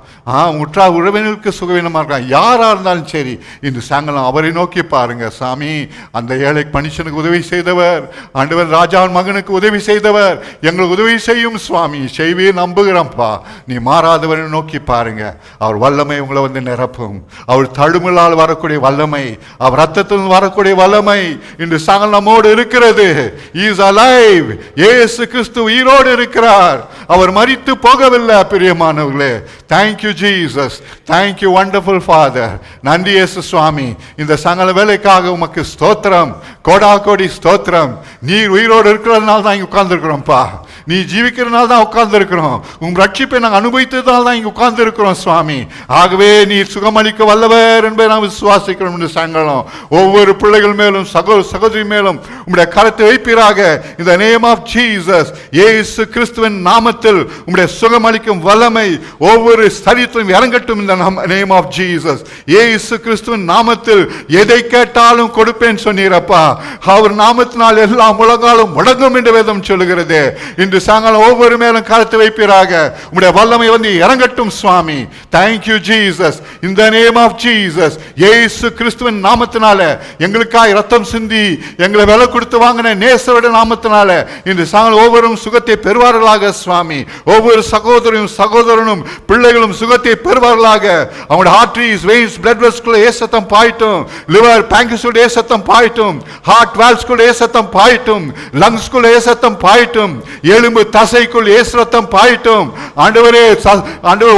உற்றா உறவினருக்கு சுகவீனமாக இருக்கலாம். யாராக இருந்தாலும் சரி, இந்த சாயங்காலம் அவரை நோக்கி பாருங்க. சாமி, அந்த ஏழை மனுஷனுக்கு உதவி செய்தவர், ஆண்டவர் ராஜாவின் மகனுக்கு உதவி செய்தவர், எங்களுக்கு உதவி செய்யும் சுவாமி, செய்வே நம்புகிறோம்ப்பா. நீ மாறாதவரை நோக்கி பாருங்க. அவர் வல்லமை உங்களை வந்து நிரப்பும். அவர் தழும்பலால் வரக்கூடிய வல்லமை, அவர் ரத்தத்தில் வரக்கூடிய வல்லமை இந்த சாங்கல் நம்மோடு இருக்கிறது. He is alive. இயேசு கிறிஸ்து உயிரோடு இருக்கிறார். அவர் மரித்து போகவில்லை. பிரியமானவர்களே, thank you Jesus, thank you wonderful Father. நன்றி இயேசு சுவாமி. இந்த சங்கல வேலைக்காக உமக்கு ஸ்தோத்திரம், கோடா கோடி ஸ்தோத்திரம். நீர் உயிரோடு இருக்கிறதுனால தான் இங்கே உட்கார்ந்துருக்கிறோம்ப்பா. நீ ஜீவிக்கிறதுனால தான் உட்கார்ந்து இருக்கிறோம். உன் ரட்சிப்பை நாங்கள் அனுபவித்ததால் தான் இங்கே உட்கார்ந்து இருக்கிறோம் சுவாமி. ஆகவே நீர் சுகமளிக்க வல்லவர் என்பதை நாம் விசுவாசிக்கிறோம். இந்த சங்கலம் ஒவ்வொரு பிள்ளைகள் மேலும் சகோதரி மேலும் உம்முடைய கரத்தை வைப்பீராக. இந்த நேம் ஆஃப் ஜீசஸ், இயேசு கிறிஸ்துவின் நாமத்தில் உம்முடைய சுகமளிக்கும் வல்லமை ஒவ்வொரு சரீரத்திலும் இறங்கட்டும். இந்த நேம் ஆஃப் ஜீசஸ், இயேசு கிறிஸ்துவின் நாமத்தில் எதை கேட்டாலும் கொடுப்பேன் சொன்னீரப்பா. அவர் நாமத்தினால் எல்லாம் உலகாலும் முடங்கும் என்று வேதம் சொல்லுகிறது. இன்று சாயங்காலம் ஒவ்வொரு மேலும் கரத்தை வைப்பீராக. உம்முடைய வல்லமை வந்து இறங்கட்டும் சுவாமி. Thank you Jesus. In the name of Jesus, இயேசு கிறிஸ்துவின் நாமத்தினால எங்களுக்காக ரத்தம் சிந்தி எங்களை விலை கொடுத்து வாங்கின நேசருடைய நாமத்தினால இன்று சாயங்காலம் ஒவ்வொரு சுகத்தை பெறுவார்களாக சுவாமி. ஒவ்வொரு சகோதரனும் பிள்ளைகளும் சுகத்தை பெறுவார்களாக. அவங்களுடைய ஆர்டரிஸ், வெயின்ஸ், பிளட் வெசல்ஸ்குள்ள ஏசத்தம் பாயிட்டும், லிவர் பேங்க்ரியாஸ்குள்ள ஏசத்தம் பாயிட்டும், ஹார்ட் வால்வ்ஸ்குள்ள ஏசத்தம் பாயிட்டும், லங்ஸ்குள்ள ஏசத்தம் பாயிட்டும், எலும்பு தசைக்குள் ஏசத்தம் பாயிட்டும். ஆண்டவரே,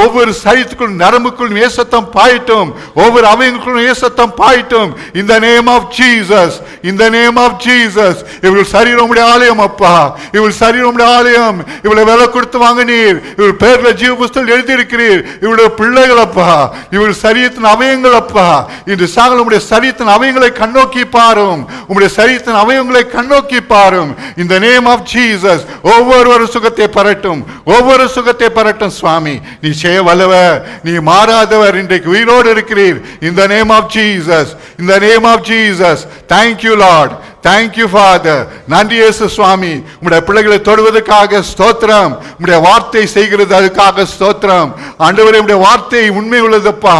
ஒவ்வொரு சரீரத்துக்குள் நரம்புக்குள் ஏசத்தம் பாயிட்டும், ஒவ்வொரு அவயங்களுக்குள் ஏசத்தம் பாயிட்டும். In the name of Jesus, in the name of Jesus. இவர்கள் சரீரம் உம்முடைய ஆலயம் அப்பா. இவர்கள் சரீரம் உம்முடைய ஆலயம். இவளை விலை கொடுத்து வாங்கினீர். இவள் பேர்ல ஜீவ புஸ்தகத்தில் எழுதியிருக்கிறீர். இவருடைய பிள்ளைகள் அப்பா. இவர்கள் சரீரத்தின் அவயங்கள் அப்பா. இன்று சாகல உம்முடைய சரீரத்தின் அவயங்களை கண்ணோக்கி பாரும். உம்முடைய சரீரத்தின் அவயங்களை கண்ணோக்கி பாரும். In the name of Jesus. ஒவ்வொரு சுகத்தை பெறட்டும், ஒவ்வொரு சுகத்தை பெறட்டும் சுவாமி. நீ செய்ய வல்லவர், நீ மாறாதவர். இன்றைக்கு உயிரோடு இருக்கிறீர். In the name of Jesus, in the name of Jesus. Thank you Lord, thank you father. நன்றி இயேசு சுவாமி. உம்முடைய பிள்ளைகளை தொடுவதற்காக ஸ்தோத்திரம். உம்முடைய வார்த்தை செய்கிறது அதுக்காக ஸ்தோத்திரம். ஆண்டவரே, உம்முடைய வார்த்தை உண்மை உள்ளதப்பா.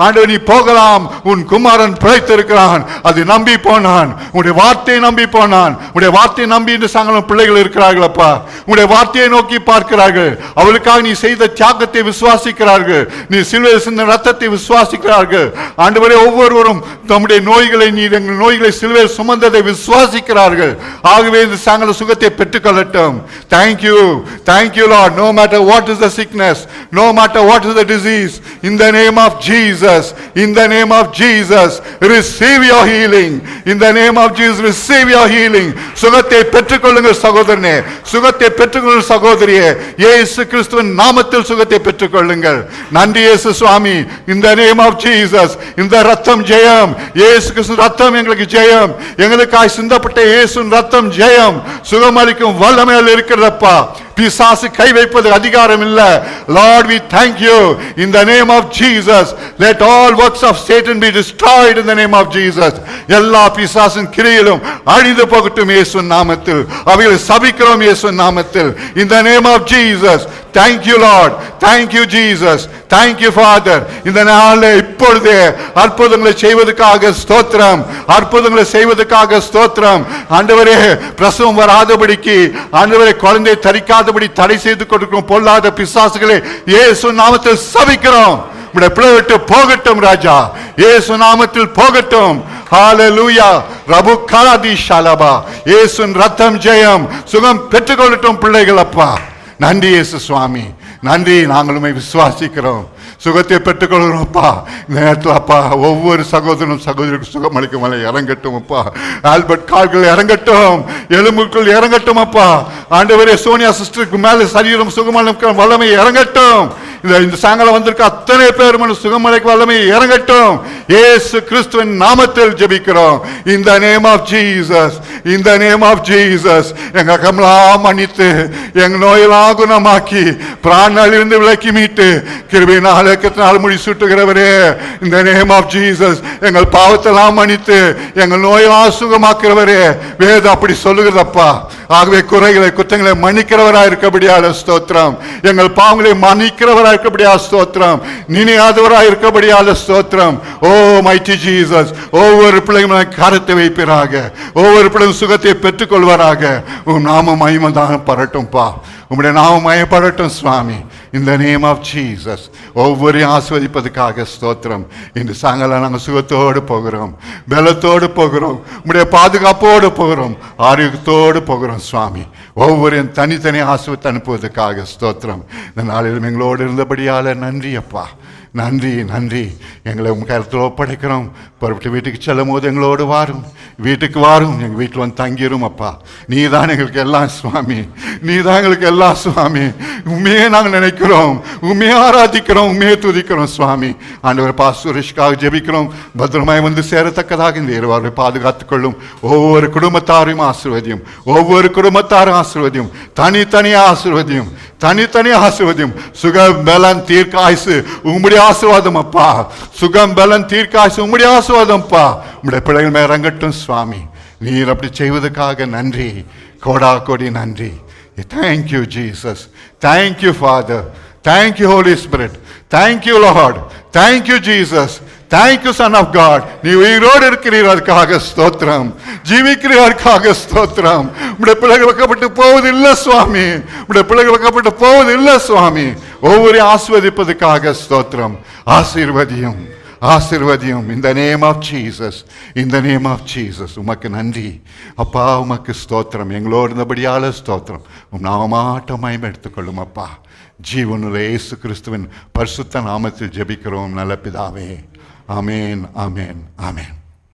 ஆண்டவர், நீ போகலாம், உன் குமாரன் பிழைத்திருக்கிறான், அது நம்பி போனான். உம்முடைய வார்த்தையை நம்பி போனான். உம்முடைய வார்த்தையை நம்பி இந்த சாயங்காலம் பிள்ளைகள் இருக்கிறார்கள் அப்பா. உம்முடைய வார்த்தையை நோக்கி பார்க்கிறார்கள். அவளுக்காக நீ செய்த தியாகத்தை விசுவாசிக்கிறார்கள். நீ சிலுவையில் சிந்த ரத்தத்தை விசுவாசிக்கிறார்கள். ஆண்டவரே, ஒவ்வொருவரும் தம்முடைய நோய்களை, நீர் எங்கள் நோய்களை சிலுவையில் சுமந்ததை விசுவாசிக்கிறார்கள். ஆகவே இந்த சாயங்கால சுகத்தை பெற்றுக்கொள்ளட்டும். Thank you, thank you Lord. No matter what is the sickness, no matter what is the disease, in the name of Jesus, in the name of Jesus, receive your healing. In the name of Jesus, receive your healing. சுகத்தை பெற்றுக்கொள்ளுங்கள் சகோதரனே, சுகத்தை பெற்றுக்கொள்ளுங்கள் சகோதரியே. இயேசு கிறிஸ்துவின் நாமத்தில் சுகத்தை பெற்றுக்கொள்ளுங்கள். நன்றி இயேசு சுவாமி. In the name of Jesus, இந்த ரத்தம் ஜெயம். இயேசு கிறிஸ்து ரத்தம் எங்களுக்கு ஜெயம். எங்களுக்காய் சிந்தப்பட்ட இயேசுவின் ரத்தம் ஜெயம். சுகமளிக்கும் வல்லமையில் இருக்கிறதப்பா. பிசாசு கை வைப்பது அதிகாரம் இல்ல. Lord, we thank you. In the name of Jesus, let all works of Satan be destroyed in the name of Jesus. எல்லா பிசாசின் கிரியைகளும் அழிந்து போகட்டும் இயேசுவின் நாமத்தில். அவைகளை சபிக்கிறோம் இயேசுவின் நாமத்தில். In the name of Jesus. Thank you Lord. Thank you Jesus. Thank you Father. இந்த நாளில் இப்பொழுதே அற்புதங்களை செய்வதற்காக ஸ்தோத்திரம். அற்புதங்களை செய்வதற்காக ஸ்தோத்திரம். ஆண்டவரே, பிரசவம் வராதபடிக்கு, ஆண்டவரே, குழந்தை தரிக்காதபடி தடை செய்து கொடுக்கிறோம் பொல்லாத பிசாசுகளை இயேசு நாமத்தில் சபிக்கிறோம். உம்முடைய பிள்ளை விட்டு போகட்டும் ராஜா, இயேசு நாமத்தில் போகட்டும். ஹalleluya. ரபு கலாதி ஷலபா. இயேசுவின் ரத்தம் ஜெயம். சுகம் பெற்றுக்கொள்ளட்டும் பிள்ளைகள் அப்பா. நன்றி இயேசு சுவாமி, நன்றி. நாங்களுமே விசுவாசிக்கிறோம், சுகத்தை பெற்றுக்கொள்கிறோம் அப்பா. இந்த நேரத்தில் அப்பா, ஒவ்வொரு சகோதரனும் சகோதரிக்கும் சுகம் அளிக்கும் மலை இறங்கட்டும் அப்பா. ஆல்பர்ட் கால்கள் இறங்கட்டும், எலும்புக்குள் இறங்கட்டும் அப்பா. ஆண்டவரே, சோனியா சிஸ்டருக்கு மேலே சரீரம் சுகமளிக்கும் வல்லமை இறங்கட்டும். இந்த சாயங்காலம் வந்திருக்க அத்தனை பேர் சுகமளிக்கும் வல்லமை இறங்கட்டும். இயேசு கிறிஸ்துவின் நாமத்தில் ஜெபிக்கிறோம். In the name of Jesus, in the name of Jesus. எங்க கமலாம் மன்னித்து, எங்க நோயெல்லாம் குணமாக்கி, பிராணாலிருந்து விலக்கி மீட்டு, கிருபையினால் முடி சுட்டுகிறவரே, இந்த நேம் ஆஃப் ஜீசஸ் எங்கள் பாவத்தெல்லாம் மன்னித்து எங்கள் நோயெல்லாம் சுகமாக்கிறவரே. வேதம் அப்படி சொல்லுகிறதப்பா. ஆகவே குறைகளை குற்றங்களை மன்னிக்கிறவராக இருக்கபடியால் ஸ்தோத்திரம். எங்கள் பாவங்களை மன்னிக்கிறவராக இருக்கபடியால் ஸ்தோத்திரம். நினையாதவராக இருக்கபடியால் ஸ்தோத்திரம். ஓ மைட்டி ஜீசஸ், ஒவ்வொரு பிள்ளைகளும் கரத்தை வைப்பீராக, ஒவ்வொரு பிள்ளையும் சுகத்தை பெற்றுக்கொள்வாராக. உன் நாம மகிமைதான் பரட்டும்பா, உம்முடைய நாமம் மயப்படட்டும் சுவாமி. In the name of Jesus. ஒவ்வொரு ஆசீர்வதிப்பதற்காக ஸ்தோத்திரம். இந்த சாயங்காலம் நாங்கள் சுகத்தோடு போகிறோம், பலத்தோடு போகிறோம், உம்முடைய பாதுகாப்போடு போகிறோம், ஆரோக்கியத்தோடு போகிறோம் சுவாமி. ஒவ்வொரு தனித்தனி ஆசீர்வாதத்தை அனுப்புவதற்காக ஸ்தோத்திரம். இந்த நாளிலும் எங்களோடு இருந்தபடியால் நன்றி அப்பா, நன்றி நன்றி. எங்களை உங்கள் கருத்தில் ஒப்படைக்கிறோம். புறப்பட்டு வீட்டுக்கு செல்லும் போது எங்களோடு வாரும், வீட்டுக்கு வாரும், எங்கள் வீட்டில் வந்து தங்கிரும் அப்பா. நீ தான் எங்களுக்கு எல்லாம் சுவாமி, நீ தான் எங்களுக்கு எல்லாம் சுவாமி. உண்மையே நாங்கள் நினைக்கிறோம், உண்மையை ஆராதிக்கிறோம், உண்மையை துதிக்கிறோம் சுவாமி. ஆண்டவர் சுரேஷ்காக ஜெபிக்கிறோம். பத்திரமாய் வந்து சேரத்தக்கதாக இந்த இரவாரை பாதுகாத்துக்கொள்ளும். ஒவ்வொரு குடும்பத்தாரையும் ஆசீர்வதியும், ஒவ்வொரு குடும்பத்தாரும் ஆசீர்வதியும், தனித்தனியாக ஆசீர்வதியும், தனித்தனியாக ஆசீர்வதியும். சுகம் பலன் தீர்க்காயுசு உம்முடைய ஆசீர்வாதம் அப்பா. சுகம் பலன் தீர்க்காயுசு உம்முடைய ஆசீர்வாதம்ப்பா. உம்முடைய பிள்ளைகள் மேல் இறங்கட்டும் சுவாமி. நீர் அப்படி செய்வதற்காக நன்றி, கோடா கோடி நன்றி. Thank you Jesus, thank you Father, thank you Holy Spirit, thank you Lord, thank you Jesus, thank you Son of God. நீ உயிரோடு இருக்கிறீர், அதுக்காக ஸ்தோத்திரம். ஜீவிக்கிறீர்களுக்காக ஸ்தோத்திரம். உம்முடைய பிள்ளைகள் வைக்கப்பட்டு போவதில்லை சுவாமி, உம்முடைய பிள்ளைகள் வைக்கப்பட்டு போவதில்லை சுவாமி. ஒவ்வொரு ஆசீர்வதிப்பதற்காக ஸ்தோத்திரம். ஆசீர்வதியும், ஆசீர்வதியும். இந்த நேம் ஆஃப் ஜீசஸ், இந்த நேம் ஆஃப் ஜீசஸ். உமக்கு நன்றி அப்பா, உமக்கு ஸ்தோத்திரம். எங்களோடு இருந்தபடியால் ஸ்தோத்திரம். உம் நாமாட்டமாயும் எடுத்துக்கொள்ளும் அப்பா. ஜீவனுள்ள இயேசு கிறிஸ்துவின் பரிசுத்த நாமத்தில் ஜெபிக்கிறோம் நல்ல பிதாவே. ஆமேன், ஆமேன், ஆமேன்.